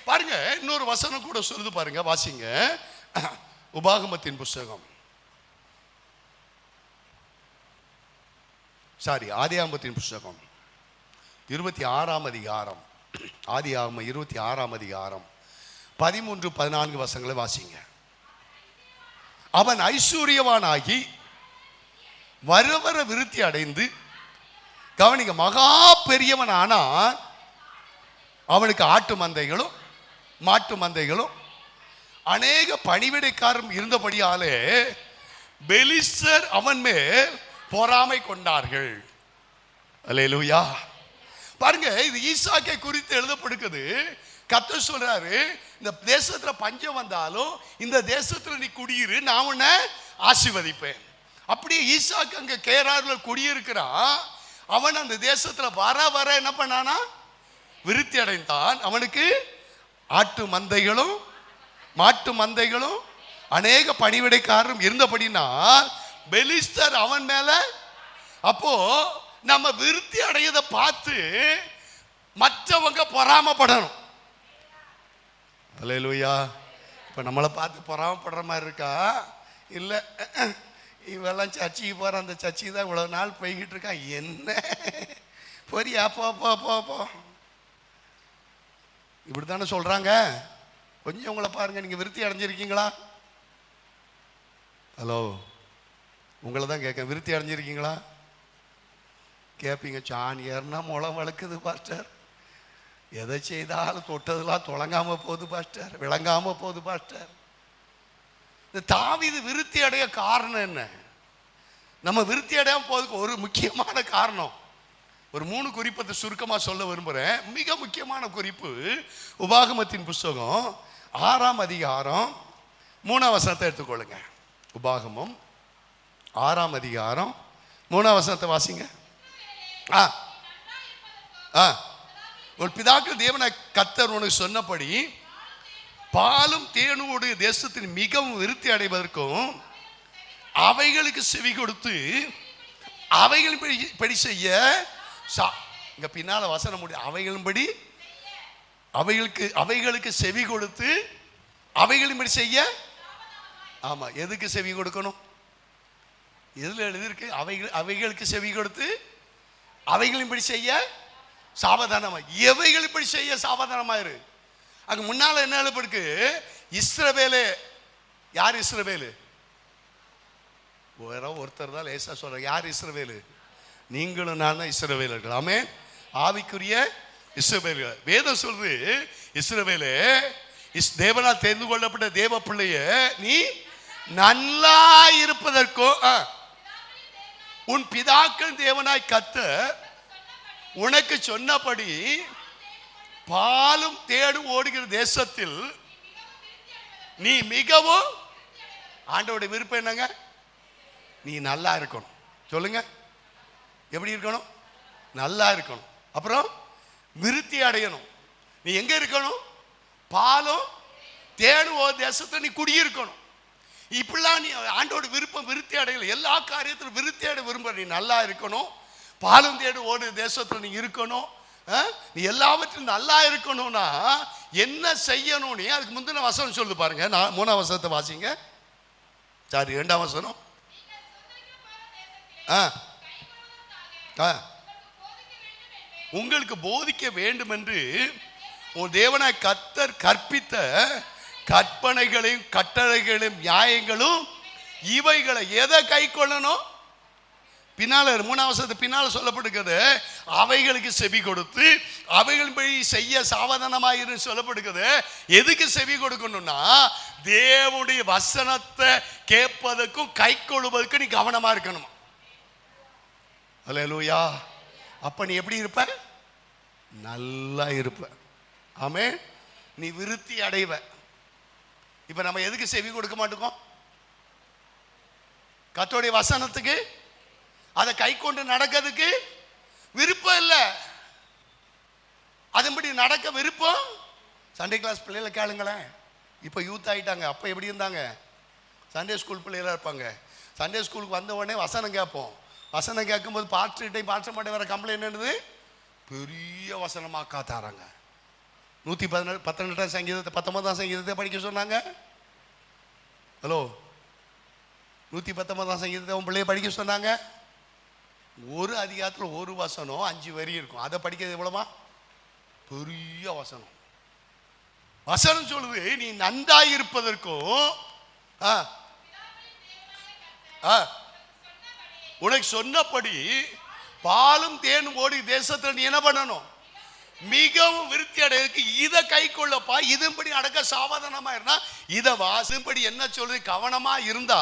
பாருங்க, இன்னொரு வசனம் கூட சொல்லுது பாருங்க, வாசிங்க. உபாகமத்தின் புஸ்தகம், ஆதியாகமத்தின் புஸ்தகம் 26ஆம் அதிகாரம், ஆதியாகமம் 26ஆம் அதிகாரம் 13-14 வசனங்களை வாசிங்க. அவன் ஐஸ்வர்யவானாகி வர வர விருத்தி அடைந்து, கவனிங்க, மகா பெரியவன் ஆனான். அவனுக்கு ஆட்டு மந்தைகளும் மாட்டு மந்தைகளும் அநேக பணிவிடைக்காரரும் இருந்தபடியாலே பெலிஸ்தர் அவன் மேல் பொறாமை கொண்டார்கள். அல்லேலூயா. பாருங்க, இது ஈசாக்கை குறித்து எழுதப்படுகிறது. கர்த்தர் சொல்றாரு, இந்த தேசத்துல பஞ்சம் வந்தாலும் இந்த தேசத்துல நீ குடியிரு, நான் உன்னை ஆசீர்வதிப்பேன். அப்படியே ஈசாக்கு அங்க கேரார்ல குடியிருக்கிறான். அவன் அந்த தேசத்துல வர வர என்ன பண்ணானா? விருத்தி அடைந்தான். அவனுக்கு ஆட்டு மந்தைகளும் மாட்டு மந்தைகளும் அநேக பணிவிடைக்காரரும் இருந்தபடினால் பெலிஸ்தர் அவன் மேல. அப்போ நம்ம விருத்தி அடையதை பார்த்து மற்றவங்க பொறாமப்படணும். அல்லேலூயா. இப்போ நம்மளை பார்த்து பொறாமப்படுற மாதிரி இருக்கா? இல்லை, இவெல்லாம் சர்ச்சைக்கு போகிற, அந்த சர்ச்சைக்கு தான் இவ்வளோ நாள் போய்கிட்டு இருக்கான், என்ன பொரியா போ போ போ போ இப்படி தானே சொல்கிறாங்க. கொஞ்சம் உங்களை பாருங்கள், நீங்கள் விருத்தி அடைஞ்சிருக்கீங்களா? ஹலோ, உங்களை தான் கேட்க, விருத்தி அடைஞ்சிருக்கீங்களா? கேட்பீங்க, சாணி ஏறினா முளம் வளர்க்குது பாஸ்டர், எதை செய்தாலும் தொட்டதெல்லாம் தொடங்காம போகுது பாஸ்டர், விளங்காம போகுது பாஸ்டர். இந்த தாவீது விருத்தி அடைய காரணம் என்ன? நம்ம விருத்தி அடையாம போறதுக்கு ஒரு முக்கியமான காரணம், ஒரு 3 குறிப்பத்தை சுருக்கமாக சொல்ல விரும்புகிறேன். மிக முக்கியமான குறிப்பு உபாகமத்தின் புஸ்தகம் 6ஆம் அதிகாரம் 3ஆம் வசனத்தை எடுத்துக்கொள்ளுங்க. உபாகமம் 6ஆம் அதிகாரம் 3ஆம் வசனத்தை வாசிங்க. ஒரு பிதாக்கள் தேவனாய் கர்த்தர் உனக்கு சொன்னபடி பாலும் தேனுடைய தேசத்தின் மிகவும் விருத்தி அடைவதற்கும் அவைகளுக்கு செவி கொடுத்து அவைகளின்படி செய்ய, இங்க பின்னால வசனம் முடியும், அவைகளின்படி அவைகளுக்கு செவி கொடுத்து அவைகளின்படி செய்ய. ஆமா, எதுக்கு செவி கொடுக்கணும்? எதுல எழுதிருக்கு? அவைகளுக்கு செவி கொடுத்து அவைகளின்படி செய்ய சாவதானமா. எவைகளின்படி செய்ய சாவதானமாயிரு. அங்க முன்னால என்ன எழுதிருக்கு? இஸ்ரவேலே. யார் இஸ்ரவேலு? ஒருத்தர் தான் லேசா சொல்ற. யார் இஸ்ரவேலு? நீங்களும் நான் தான் இஸ்ரவேலர்கள். ஆமென். ஆவிக்குரிய இஸ்ரவேலர்கள். வேதம் சொல்றது, இஸ்ரவேலே, தேவனால் தெரிந்து கொள்ளப்பட்ட தேவ பிள்ளைய, நீ நல்லா இருப்பதற்கும் உன் பிதாக்கள் தேவனாய் கர்த்தர் உனக்கு சொன்னபடி பாலும் தேடும் ஓடுகிற தேசத்தில் நீ மிகவும். ஆண்டவருடைய விருப்பம் என்னங்க? நீ நல்லா இருக்கணும். சொல்லுங்க, எப்படி இருக்கணும்? நல்லா இருக்கணும். அப்புறம் விருத்தி அடையணும். நீ எங்க இருக்கணும்? பாலும் தேடும் தேசத்தில் நீ குடியிருக்கணும். இப்படிலாம் நீ ஆண்டோட விருப்பம் விருத்தி அடையல. எல்லா காரியத்திலும் விருத்தி அடைய விரும்ப. நீ நல்லா இருக்கணும், பாலும் தேடு ஓடு தேசத்தில் நீ இருக்கணும். நீ எல்லாவற்றிலும் நல்லா இருக்கணும்னா என்ன செய்யணும்? நீ அதுக்கு முந்தின வசனம் சொல்லு பாருங்க. 3ஆம் வசனத்தை வாசிங்க. சாரி, 2ஆம் வசனம். உங்களுக்கு போதிக்க வேண்டும் என்று உன் தேவனாய் கர்த்தர் கற்பித்த கற்பனைகளையும் கட்டளைகளையும் நியாயங்களும் இவைகளை எதை கை கொள்ளணும்? பின்னால 3ஆம் வசனத்துக்கு பின்னால சொல்லப்படுகிறது, அவைகளுக்கு செவி கொடுத்து அவைகளின்படி செய்ய சாவதானமாயிரு சொல்லப்படுகிறது. எதுக்கு செவி கொடுக்கணும்னா, தேவனுடைய வசனத்தை கேட்பதற்கும் கை கொள்வதற்கும் நீ கவனமா இருக்கணும். அல்லேலூயா. அப்ப நீ எப்படி இருப்ப? நல்லா இருப்ப. ஆமென். நீ விருத்தி அடைவ. இப்ப நம்ம எதுக்கு செவி கொடுக்க மாட்டோம்? கர்த்தருடைய வசனத்துக்கு, அதை கை கொண்டு நடக்கிறதுக்கு விருப்பம் இல்லை. அதன்படி நடக்க விருப்பம். சண்டே கிளாஸ் பிள்ளைகளை கேளுங்களேன். இப்போ யூத் ஆகிட்டாங்க. அப்போ எப்படி இருந்தாங்க? சண்டே ஸ்கூல் பிள்ளைகளாக இருப்பாங்க. சண்டே ஸ்கூலுக்கு வந்த உடனே வசனம் கேட்போம். வசனம் கேட்கும்போது பாஸ்டர்கிட்டையும் பாஸ்டர் மாட்டே வர கம்ப்ளைண்ட் என்னது? பெரிய வசனமாக காத்தாராங்க. 118 சங்கீதத்தை 19ஆம் சங்கீதத்தை படிக்க சொன்னாங்க. ஹலோ, 119ஆம் சங்கீதத்தை உன் பிள்ளைய படிக்க சொன்னாங்க. ஒரு அதிகாரத்தில் ஒரு வசனம் 5 வரி இருக்கும். அதை படிக்கிறது எவ்வளவா? பெரிய வசனம். வசனம் சொல்லுது, நீ நன்றாயிருப்பதற்கும் உனக்கு சொன்னபடி பாலும் தேனும் ஓடி தேசத்தில் நீ என்ன பண்ணணும்? மிகவும் விருத்தி அடையிறதுக்கு இதை கை கொள்ளப்பா. இதன்படி நடக்க சாவதானமா இருந்தா, இதை வாசும்படி என்ன சொல்றது கவனமா இருந்தா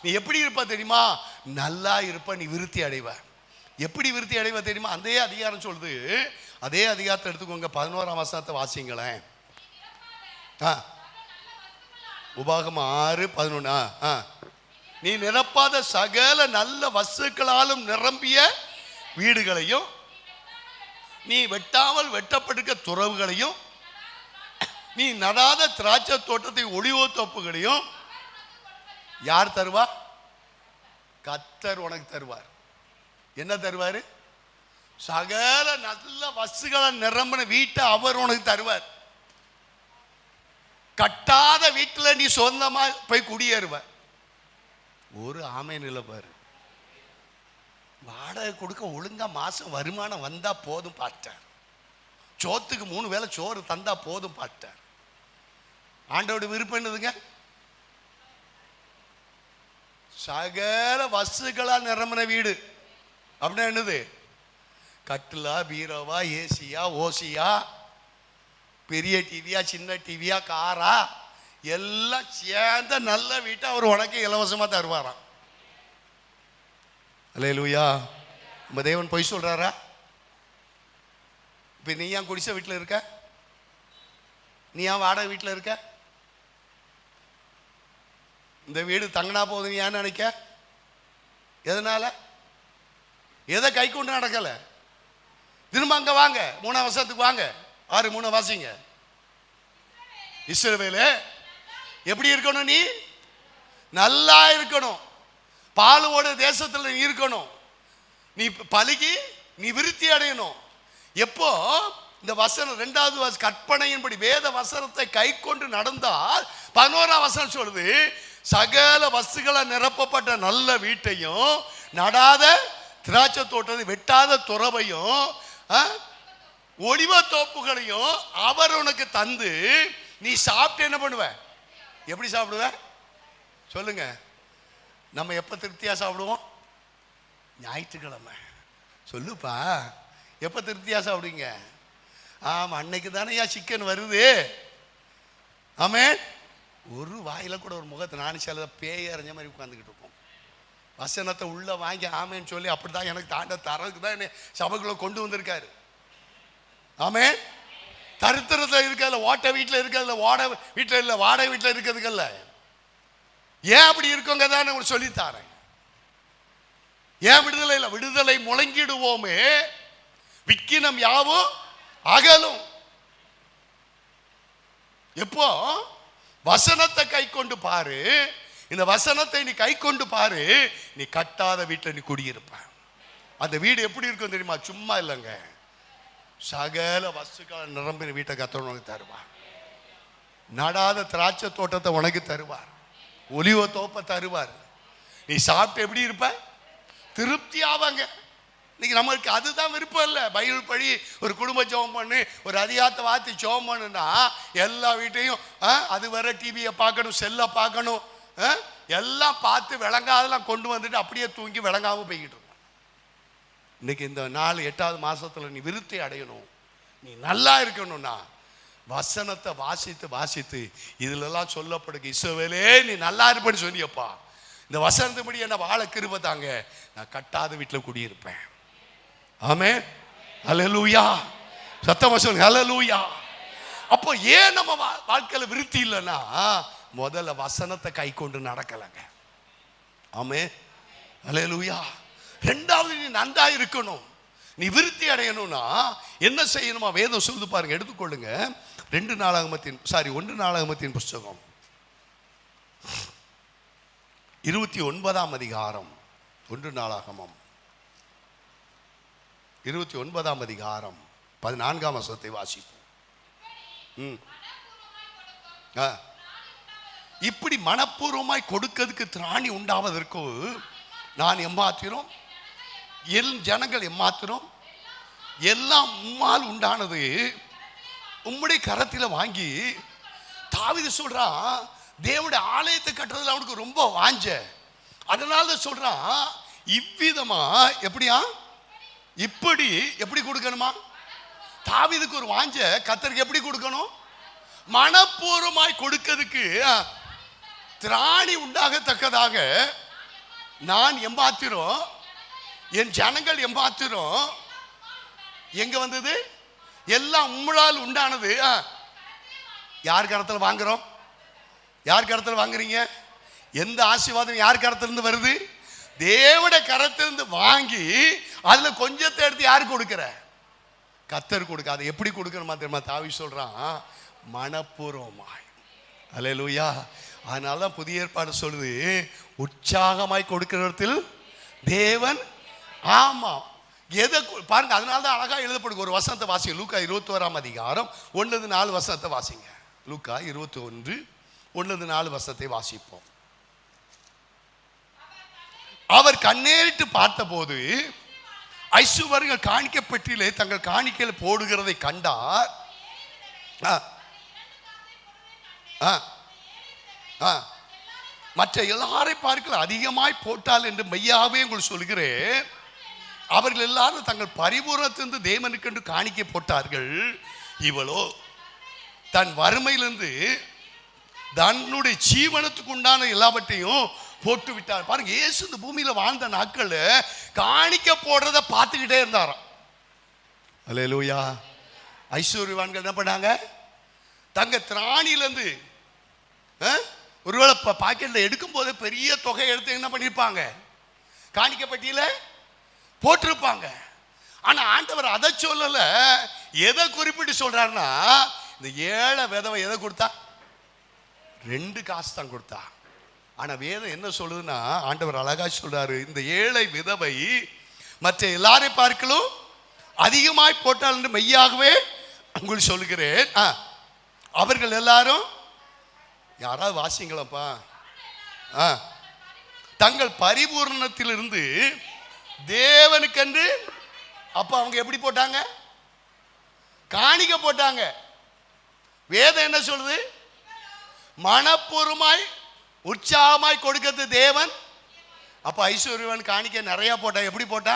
நீ எப்படி இருப்ப தெரியுமா? நல்லா இருப்ப. நீ விருத்தி அடைவ. எப்படி விருத்தி அடைவ தெரியுமா? அதே அதிகாரம் சொல்லுது. அதே அதிகாரத்தை எடுத்துக்கோங்க. 11ஆம் வசனத்தை வாசிங்களேன். உபாகமம் 6:11. நீ நிரப்பாத சகல நல்ல வஸ்துக்களாலும் நிரம்பிய வீடுகளையும், நீ வெட்டாமல் வெட்டப்பட்டிருக்க துறவுகளையும், நீ நடாத திராட்சை தோட்டத்தை ஒளிவோ தோப்புகளையும் யார் தருவா? கர்த்தர் உனக்கு தருவார். என்ன தருவார்? சகல நல்ல வஸ்துகளை நிரம்பின வீட்டை அவர் உனக்கு தருவார். கட்டாத வீட்டில் நீ சொந்தமா போய் குடியேறுவ. ஒரு ஆமேன் இல்லை பாரு. வாடகை கொடுக்க ஒழுங்கா மாசம் வருமானம் வந்தா போதும் பார்த்தார். சோத்துக்கு 3 வேளை சோறு தந்தா போதும் பார்த்தார். ஆண்டோட விருப்பம் என்னதுங்க? சகல வஸ்துக்களா நிரம்பின வீடு அப்படின்னா என்னது? கட்டிலா, பீரோவா, ஏசியா, ஓசியா, பெரிய டிவியா, சின்ன டிவியா, காரா, எல்லாம் சேர்ந்த நல்ல வீட்டை அவர் உனக்கு இலவசமா தருவாராம். அல்லேலூயா. நம்ம தேவன் பொய் சொல்றாரா? இப்ப நீ ஏன் குடிசை வீட்டில் இருக்க? நீ ஏன் வாடகை வீட்டில் இருக்க? இந்த வீடு தங்கினா போகுது நீ ஏன் நினைக்க? எதனால? எதை கை கொண்டு நடக்கல? திரும்ப அங்க வாங்க, 3ஆம் வசனத்துக்கு வாங்க. 6:3 வாசிங்க. இஸ்ரவேலே எப்படி இருக்கணும்? நீ நல்லா இருக்கணும். பாலுவோட தேசத்துல நீ இருக்கணும். நீ பலுகி நீ விருத்தி அடையணும். எப்போ? இந்த வசனம் 2வது கற்பனையின்படி வேத வசனத்தை கை கொண்டு நடந்தால் 11ஆம் வசனம் சொல்லுது, சகல வஸ்துக்களை நிரப்பப்பட்ட நல்ல வீட்டையும், நடாத திராட்சை தோட்டத்தை, வெட்டாத துறவையும், ஒளிவ தோப்புகளையும் அவர் உனக்கு தந்து நீ சாப்பிட்டு என்ன பண்ணுவ? எப்படி சாப்பிடுவ சொல்லுங்க? நம்ம எப்ப திருப்தியா சாப்பிடுவோம்? ஞாயிற்றுக்கிழமை. சொல்லுப்பா, எப்ப திருப்தியா சாப்பிடுவீங்க? ஆமா, அன்னைக்கு தானே சிக்கன் வருது. ஆமே, ஒரு வாயில கூட ஒரு முகத்தை நானும் சில பேய் அறிஞ்ச மாதிரி உட்காந்துக்கிட்டு இருப்போம். வசனத்தை உள்ள வாங்கி ஆமேன்னு சொல்லி அப்படிதான் எனக்கு தாண்ட தரதுக்கு தான் என்ன சபைக்குள்ள கொண்டு வந்திருக்காரு. ஆமே, தரித்திரத்தில் இருக்கிறதுல, ஓட்ட வீட்டில் இருக்கிறதுல, ஓட வீட்டில் இல்லை, வாடகை வீட்டில் இருக்கிறதுக்கல்ல. ஏன் அப்படி இருக்கோங்க தான் உங்களுக்கு சொல்லித்தாரேன். ஏன் விடுதலை இல்லை? விடுதலை முழங்கிடுவோமே, விக்கினம் யாவும் அகலும். எப்போ? வசனத்தை கை கொண்டு பாரு. இந்த வசனத்தை நீ கை கொண்டு பாரு, நீ கட்டாத வீட்டில் நீ குடியிருப்ப. அந்த வீடு எப்படி இருக்கும் தெரியுமா? சும்மா இல்லைங்க, சகல வஸ்துக்கள் நிரம்பின வீட்டை கர்த்தர் உனக்கு தருவார். நடாத திராட்சை தோட்டத்தை உனக்கு தருவார். ஒலிவ தோப்பை தருவார். நீ சாப்பிட்டு எப்படி இருப்ப? திருப்தி ஆவாங்க. இன்னைக்கு நம்மளுக்கு அதுதான் விருப்பம் இல்லை. பைபிள் படி ஒரு குடும்ப ஜெபம் பண்ணு, ஒரு அதிகாரத்தை வாத்தி ஜெபம் பண்ணுன்னா எல்லா வீட்டையும் அது வர டிவியை பார்க்கணும், செல்லை பார்க்கணும், எல்லாம் பார்த்து விளங்காதெல்லாம் கொண்டு வந்துட்டு அப்படியே தூங்கி விளங்காம போய்கிட்டு இருக்கோம். இன்னைக்கு இந்த 8வது மாசத்துல நீ விருத்தி அடையணும், நீ நல்லா இருக்கணும்னா வசனத்தை வாசித்து வாசித்து இதுலெல்லாம் சொல்லப்படுங்க. இஸ்ரவேலே நீ நல்லா இருப்பேன்னு சொன்னியப்பா, இந்த வசனத்துப்படி என்ன வாழ கிருபை தாங்க, நான் கட்டாத வீட்டில் குடியிருப்பேன். ஆமே, ஹல்லேலூயா. சத்தமா சொல்லுங்க, ஹல்லேலூயா. அப்போ ஏன் நம்ம வாழ்க்கையில விருத்தி இல்லைன்னா முதல்ல வசனத்தை கை கொண்டு நடக்கலங்க. ஆமே, ஹல்லேலூயா. 2வது நீ நன்றா இருக்கணும், நீ விருத்தி அடையணும்னா என்ன செய்யணுமா? வேதம் சொல்லு பாருங்க, எடுத்துக்கொள்ளுங்க. 1 நாளாகமத்தின் புஸ்தகம் 29ஆம் அதிகாரம். 1 நாளாகமம் 29ஆம் அதிகாரம் 14ஆம் வசனத்தை வாசிப்போம். இப்படி மனப்பூர்வமாய் கொடுக்கிறதுக்கு திராணி உண்டாவதற்கு நான் எம்மாத்திரம், என் ஜனங்கள் எம்மாத்திரம், எல்லாம் உம்மால் உண்டானது, உம்முடைய கரத்தில் வாங்கி. தாவீது சொல்றான், தேவனுடைய ஆலயத்தை கட்டுறதுல அவனுக்கு ரொம்ப வாஞ்ச. அதனால சொல்றான், இவ்விதமா எப்படியா, இப்படி எப்படி கொடுக்கணுமா? தாவீதுக்கு ஒரு வாஞ்ச, கர்த்தருக்கு எப்படி கொடுக்கணும்? மனப்பூர்வமாய் கொடுக்கிறதுக்கு திராணி உண்டாகத்தக்கதாக நான் எம்பாத்திரம், என் ஜனங்கள் எம்பாத்திரம். எங்க வந்தது? எல்லாம் உம்மால் உண்டானது. யார் கரத்தில் வாங்குறோம்? யார் கரத்தில் வாங்குறீங்க? எந்த ஆசீர்வாதம் யார் கரத்திலிருந்து வருது? தேவனுடைய கரத்திலிருந்து வாங்கி அதுல கொஞ்சத்தை எடுத்து யாரு கொடுக்கிற? கர்த்தர் கொடுக்க. அதை எப்படி கொடுக்கணுமா தெரியுமா? தாவீது சொல்றான், மனப்பூர்வமாய். அல்லேலூயா. அதனாலதான் புதிய ஏற்பாடு சொல்லுது, உற்சாகமாய் கொடுக்கிறத்தில் தேவன். ஆமா, எதை பாருங்க. அதனாலதான் அழகா எழுதப்படுங்க. ஒரு வசனத்தை வாசிங்க. லூக்கா 21ஆம் அதிகாரம் 1-4 வசனத்தை வாசிங்க. லூக்கா 21 1-4 வசனத்தை வாசிப்போம். அவர் கண்ணேறிட்டு பார்த்தபோது ஐசுவர்கள் காணிக்க பெட்டியிலே தங்கள் காணிக்கையில் போடுகிறதை கண்டார். மற்ற எல்லாரை பார்க்கல அதிகமாய் போட்டால் என்று மெய்யாவே உங்களுக்கு சொல்கிறேன். அவர்கள் எல்லாரும் தங்கள் பரிபூரணத்திலிருந்து தேவனுக்கு என்று காணிக்கை போட்டார்கள். இவளோ தன் வறுமையிலிருந்து தன்னுடைய ஜீவனத்துக்கு உண்டான எல்லாவற்றையும் போட்டு விட்டார். பாருங்க, இயேசு இந்த பூமியில வாழ்ந்த நாட்கள் காணிக்க போடுறத பார்த்துக்கிட்டே இருந்தாராம். அல்லேலூயா. ஐஸ்வர்யவான்கள் என்ன பண்ணாங்க? தங்க திராணியிலேருந்து ஒருவேளை பாக்கெட்டில் எடுக்கும் போது பெரிய தொகை எடுத்து என்ன பண்ணியிருப்பாங்க? காணிக்க பட்டியல போட்டிருப்பாங்க. ஆனா ஆண்டவர் அதை சொல்லல. எதை குறிப்பிட்டு சொல்றாருன்னா, இந்த ஏழை விதவை எதை கொடுத்தா? 2 காசு தான் கொடுத்தா. ஆனா வேதம் என்ன சொல்லுதுன்னா, ஆண்டவர் அழகா சொல்றாரு, இந்த ஏழை விதவை மற்ற எல்லாரையும் பார்க்கலும் அதிகமாய் போட்டால் என்று மெய்யாகவே உங்களுக்கு சொல்லுகிறேன். அவர்கள் எல்லாரும் யாராவது வாசிங்களப்பா. தங்கள் பரிபூர்ணத்திலிருந்து தேவனுக்கென்று. அப்ப அவங்க எப்படி போட்டாங்க? காணிக்க போட்டாங்க. வேதம் என்ன சொல்லுது? மனப்பூர்வமாய் உற்சாகமாய் கொடுக்கிறது தேவன். அப்ப ஐஸ்வர்யவான் காணிக்க நிறைய போட்டா. எப்படி போட்டா?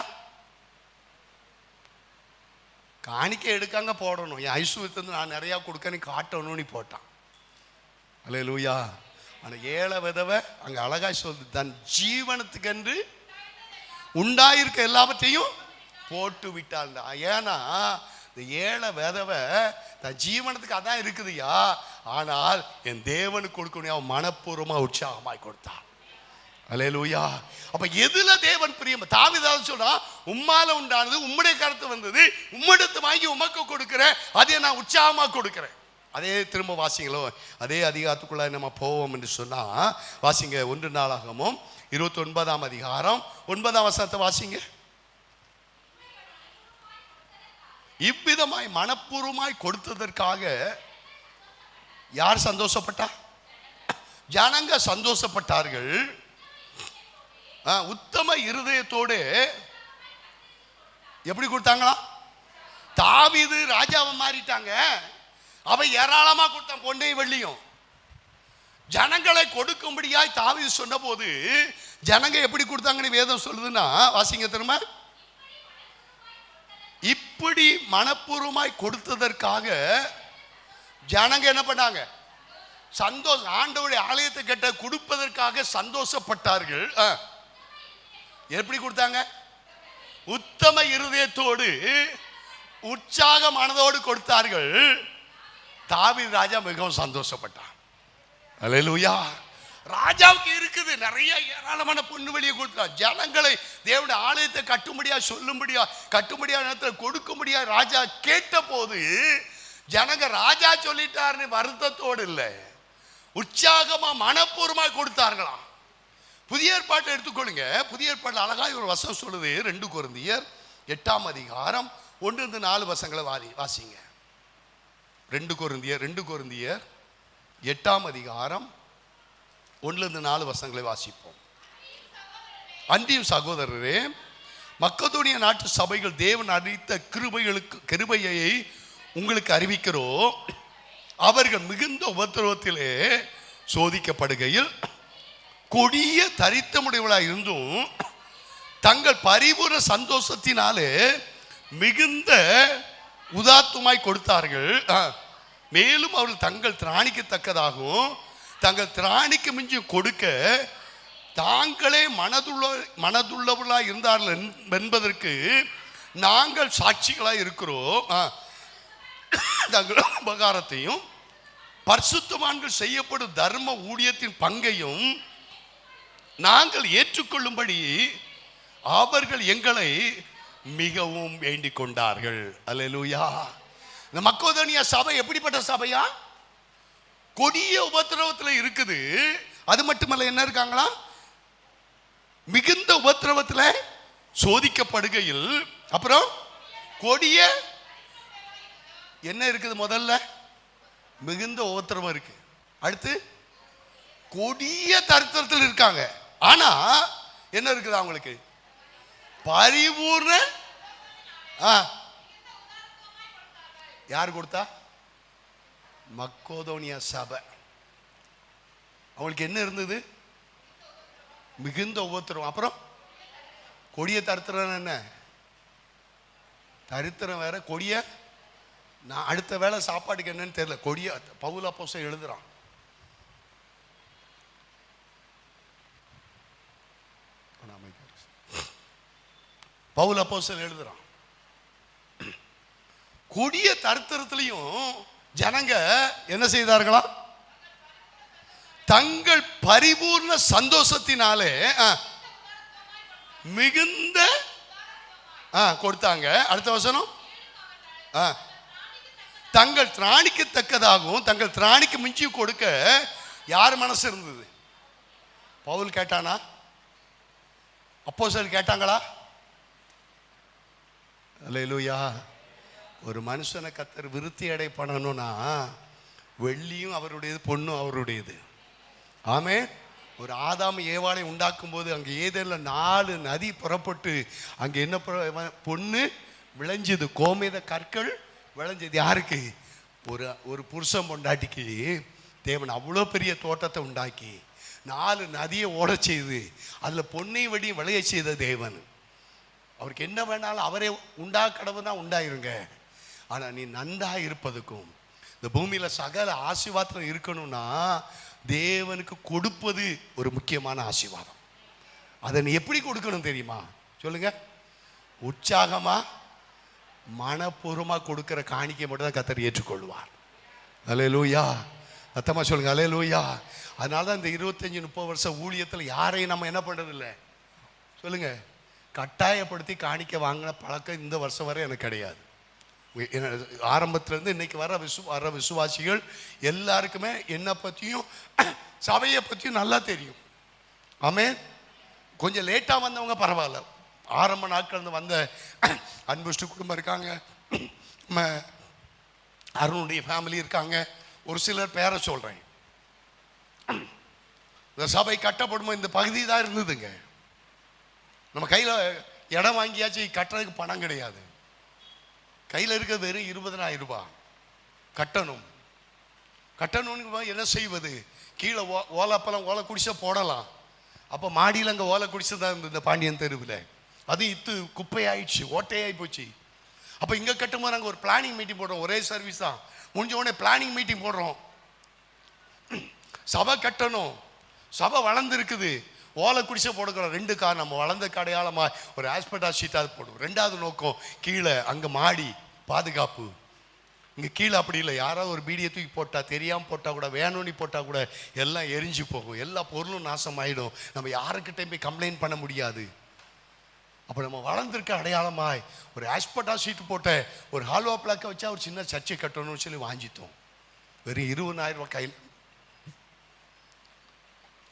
காணிக்க எடுக்காங்க போடணும். என் ஐஸ்வர்யத்தை நான் நிறைய கொடுக்க காட்டணும்னு போட்டான். அல்லேலூயா. ஆனா ஏழை விதவை அங்க அழகா சொல்லுது, தன் ஜீவனத்துக்கென்று உண்டாயிருக்க எல்லாவற்றையும் போட்டு விட்டாள். ஏன்னா இந்த ஏழை விதவை தன் ஜீவனத்துக்கு அதான் இருக்குதுயா. ஆனால் என் தேவனுக்கு கொடுக்கணும் அவன் மனப்பூர்வமா உற்சாகமாய் கொடுத்தான். அல்லேலூயா. அப்ப எதுல தேவன் பிரியம்? தாவீது சொல்றா, உம்மால உண்டானது உம்முடைய கருத்து வந்தது, உம்மிடத்து வாங்கி உமக்கு கொடுக்கிறேன், அதை நான் உற்சாகமா கொடுக்கிறேன். அதே திரும்ப வாசிங்களோ, அதே அதிகாரத்துக்குள்ள நம்ம போவோம் என்று சொன்னா வாசிங்க. 1 நாளாகமம் 29ஆம் அதிகாரம் 9ஆம் வசனத்தை வாசிங்க. இவ்விதமாய் மனப்பூர்வமாய் கொடுத்ததற்காக யார் சந்தோஷப்பட்டா? ஜனங்க சந்தோஷப்பட்டார்கள். உத்தம இருதயத்தோடு எப்படி கொடுத்தாங்களா? தாவீது ராஜாவை மாறிட்டாங்க. அவன் ஏராளமா கொடுத்தான், பொன்னையும் வெள்ளியும். ஜனங்களை கொடுக்கும்படியாய் தாவீது சொன்ன போது ஜனங்க எப்படி கொடுத்தாங்கன்னு வேதம் சொல்லுதுன்னா வாசிங்க திரும்ப. இப்படி மனப்பூர்வமாய் கொடுத்ததற்காக ஜனங்க என்ன பண்ணாங்க? சந்தோஷம். ஆண்டவருடைய ஆலயத்தை கட்ட கொடுப்பதற்காக சந்தோஷப்பட்டார்கள். எப்படி கொடுத்தாங்க? உத்தம இருதயத்தோடு உற்சாக மனதோடு கொடுத்தார்கள். தாவீது ராஜா மிகவும் சந்தோஷப்பட்டான். அல்லேலூயா. ராஜாவுக்கு இருக்குது நிறைய ஏராளமான பொண்ணு வெளியே கொடுத்தார். ஜனங்களை தேவனுடைய ஆலயத்தை கட்டும்படியா நேரத்தில் கொடுக்கும்படியா ராஜா கேட்ட போது ஜனங்க ராஜா சொல்லிட்டாருன்னு வருத்தத்தோடு இல்லை, உற்சாகமா மனப்பூர்வமா கொடுத்தார்களாம். புதிய ஏற்பாட்டை எடுத்துக்கொள்ளுங்க. புதிய ஏற்பாட்டில் அழகாய் ஒரு வசனம் சொல்லுது. 2 கொரிந்தியர் 8ஆம் அதிகாரம் 1-4 வசனங்களை வாசிங்க. 2 கொரிந்தியர் 8ஆம் அதிகாரம் 1-4 வசனங்களை வாசிப்போம். அன்றியும் சகோதரரே, மக்கதோனியா நாட்டு சபைகள் தேவன் அளித்த கிருபையை உங்களுக்கு அறிவிக்கிறோம். அவர்கள் மிகுந்த உபத்திரவத்திலே சோதிக்கப்படுகையில் கொடிய தரித்திரமுடையவர்களாக இருந்தும் தங்கள் பரிபூர்ண சந்தோஷத்தினாலே மிகுந்த உதாத்துமாய் கொடுத்தார்கள். மேலும் அவர்கள் தங்கள் திராணிக்கத்தக்கதாகவும் தங்கள் திராணிக்கு மிஞ்சி கொடுக்க தாங்களே மனதுள்ளவர்களாக இருந்தார்கள் என்பதற்கு நாங்கள் சாட்சிகளாக இருக்கிறோம். தங்கள் உபகாரத்தையும் பரிசுத்தவான்கள் செய்யப்படும் தர்ம ஊழியத்தின் பங்கையும் நாங்கள் ஏற்றுக்கொள்ளும்படி அவர்கள் எங்களை மிகவும் வேண்டிக் கொண்டார்கள். அல்லேலூயா. இந்த மக்கதோனியா சபை எப்படிப்பட்ட சபையா? கொடிய உபத்திரவத்தில் இருக்குது. அது மட்டுமல்ல, என்ன இருக்காங்களா? மிகுந்த உபத்திரவத்தில் சோதிக்கப்படுகையில், அப்புறம் கொடிய என்ன இருக்குது? முதல்ல மிகுந்த உபத்திரவம் இருக்கு, அடுத்து கொடிய தரித்திரத்தில் இருக்காங்க. ஆனா என்ன இருக்குது அவங்களுக்கு? பரிபூர்ண யார் கொடுத்தா? மக்கதோனியா சபை. அவங்களுக்கு என்ன இருந்தது? மிகுந்த உபத்திரம். அப்புறம் கொடிய தரித்திரம். என்ன தரித்திரம் வேற, கொடிய. நான் அடுத்த வேளை சாப்பாட்டுக்கு என்னன்னு தெரியல. கொடிய பவுல் அப்போஸ்தலன் எழுதுறான். பவுல் அப்போஸ்தலன் எழுதுறான், கொடிய தரித்திரத்திலையும் ஜனங்க என்ன செய்தார்களா? தங்கள் பரிபூர்ண சந்தோஷத்தினாலே மிகுந்த கொடுத்தாங்க. அடுத்த வசனம், தங்கள் திராணிக்கத்தக்கதாகவும் தங்கள் திராணிக்கு மிஞ்சி கொடுக்க யார் மனசு இருந்தது? பவுல் கேட்டானா? அப்போஸ்தலர் கேட்டாங்களா? அல்லேலூயா. ஒரு மனுஷனை கர்த்தர் விருத்தி அடை பண்ணணும்னா வெள்ளியும் அவருடையது, பொண்ணும் அவருடையது. ஆமே. ஒரு ஆதாம் ஏவாளை உண்டாக்கும் போது அங்கே ஏதேல 4 நதி புறப்பட்டு அங்கே என்ன பொண்ணு விளைஞ்சது, கோமேத கற்கள் விளைஞ்சது. யாருக்கு? ஒரு புருஷன் பொண்டாட்டிக்கு தேவன் அவ்வளோ பெரிய தோட்டத்தை உண்டாக்கி 4 நதியை ஓட செய்து அதில் பொன்னை வெடி விளைய செய்த தேவன். அவருக்கு என்ன வேணாலும் அவரே கடவுள் தான் உண்டாயிருங்க. ஆனால் நீ நன்றா இருப்பதுக்கும் இந்த பூமியில் சகல ஆசீர்வாதம் இருக்கணும்னா தேவனுக்கு கொடுப்பது ஒரு முக்கியமான ஆசீர்வாதம். அதை நீ எப்படி கொடுக்கணும் தெரியுமா? சொல்லுங்க. உற்சாகமா மனப்பூர்வமாக கொடுக்கிற காணிக்கை மட்டும் தான் கர்த்தர் ஏற்றுக்கொள்வார். அல்லேலூயா. சத்தமா சொல்லுங்க அல்லேலூயா. அதனால தான் இந்த 25-30 வருஷம் ஊழியத்தில் யாரையும் நம்ம என்ன பண்ணுறதில்லை? சொல்லுங்க. கட்டாயப்படுத்தி காணிக்க வாங்கின பழக்கம் இந்த வருஷம் வரை எனக்கு கிடையாது. ஆரம்பத்திலேருந்து இன்னைக்கு வர விசுவாசிகள் எல்லாருக்குமே என்னை பற்றியும் சபையை பற்றியும் நல்லா தெரியும். ஆமே. கொஞ்சம் லேட்டாக வந்தவங்க பரவாயில்ல. ஆரம்ப நாட்கள் வந்த அன்புஷ்டு குடும்பம் இருக்காங்க, நம்ம அருணுடைய ஃபேமிலி இருக்காங்க. ஒரு சிலர் பேரை சொல்கிறேன். இந்த சபை கட்டப்படுமோ இந்த பகுதி தான் இருந்ததுங்க. நம்ம கையில் இடம் வாங்கியாச்சு, கட்டுறதுக்கு பணம் கிடையாது. கையில் இருக்க வெறும் 20,000 ரூபாய் கட்டணும்னு என்ன செய்வது? கீழே ஓலை குடிசை போடலாம். அப்போ மாடியில் அங்கே ஓலை குடிசை தான் இருந்தது இந்த பாண்டியன் தெருவில். அது குப்பையாயிடுச்சு, ஓட்டையாகி போச்சு. அப்போ இங்கே கட்டும்போது நாங்கள் ஒரு பிளானிங் மீட்டிங் போடுறோம். ஒரே சர்வீஸ் தான். முடிஞ்ச உடனே பிளானிங் மீட்டிங் போடுறோம். சபை கட்டணும், சபை வளர்ந்துருக்குது, ஓலை குடிசை போடுக்கிறோம். 2 காரணம். நம்ம வளர்ந்த அடையாளமாக ஒரு ஆஸ்பெட்டாஸ் ஷீட்டாவது போடுவோம். 2வது நோக்கம் கீழே அங்கே மாடி பாதுகாப்பு. இங்கே கீழே அப்படி இல்லை. யாராவது ஒரு பீடியை தூக்கி போட்டால், தெரியாமல் போட்டால் கூட, வேணும்னு போட்டால் கூட எல்லாம் எரிஞ்சு போகும், எல்லா பொருளும் நாசமாயிடும். நம்ம யாருக்கிட்டையும் போய் கம்ப்ளைண்ட் பண்ண முடியாது. அப்போ நம்ம வளர்ந்துருக்க அடையாளமாய் ஒரு ஆஸ்பெட்டாஸ் ஷீட்டு போட்ட ஒரு ஹால்வா பிளாக்கை வச்சா ஒரு சின்ன சர்ச்சை கட்டணும்னு சொல்லி வாங்கிட்டோம். வெறும் 20,000 ரூபாய் கையில்.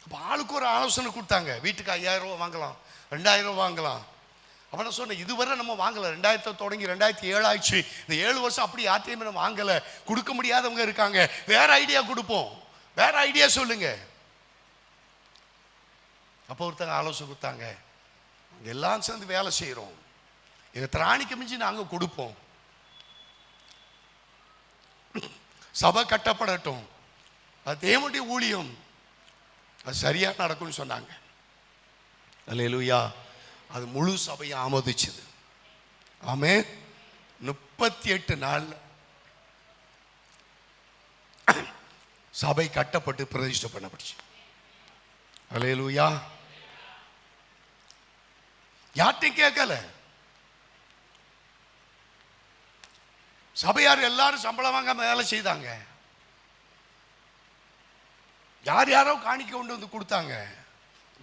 அப்போ ஆளுக்கு ஒரு ஆலோசனை கொடுத்தாங்க. வீட்டுக்கு 5,000 ரூபா வாங்கலாம், 2,000 ரூபா வாங்கலாம். அப்போ நான் சொன்னேன், இதுவரை நம்ம வாங்கலை. 2000 தொடங்கி 2007 ஆயிடுச்சு. இந்த 7 வருஷம் அப்படி யார்ட்டையுமே நம்ம வாங்கலை. கொடுக்க முடியாதவங்க இருக்காங்க. வேற ஐடியா கொடுப்போம், வேற ஐடியா சொல்லுங்க. அப்போ ஒருத்தங்க ஆலோசனை கொடுத்தாங்க, எல்லாம் சேர்ந்து வேலை செய்கிறோம், எங்கள் திராணிக்கு மிஞ்சி நாங்கள் கொடுப்போம், சபை கட்டப்படட்டும், அது தேவனுடைய ஊழியம், அது சரியாக நடக்கும்னு சொன்னாங்க. அல்லேலூயா. அது முழு சபையை ஆமோதிச்சது. ஆமே. 38 நாள் சபை கட்டப்பட்டு பிரதிஷ்டை பண்ணப்பட்டுச்சு. அல்லேலூயா. யார்ட்டையும் கேட்கல. சபையார் எல்லாரும் சம்பளம் வாங்காம வேலை செய்தாங்க. யாரோ காணிக்க கொண்டு வந்து கொடுத்தாங்க.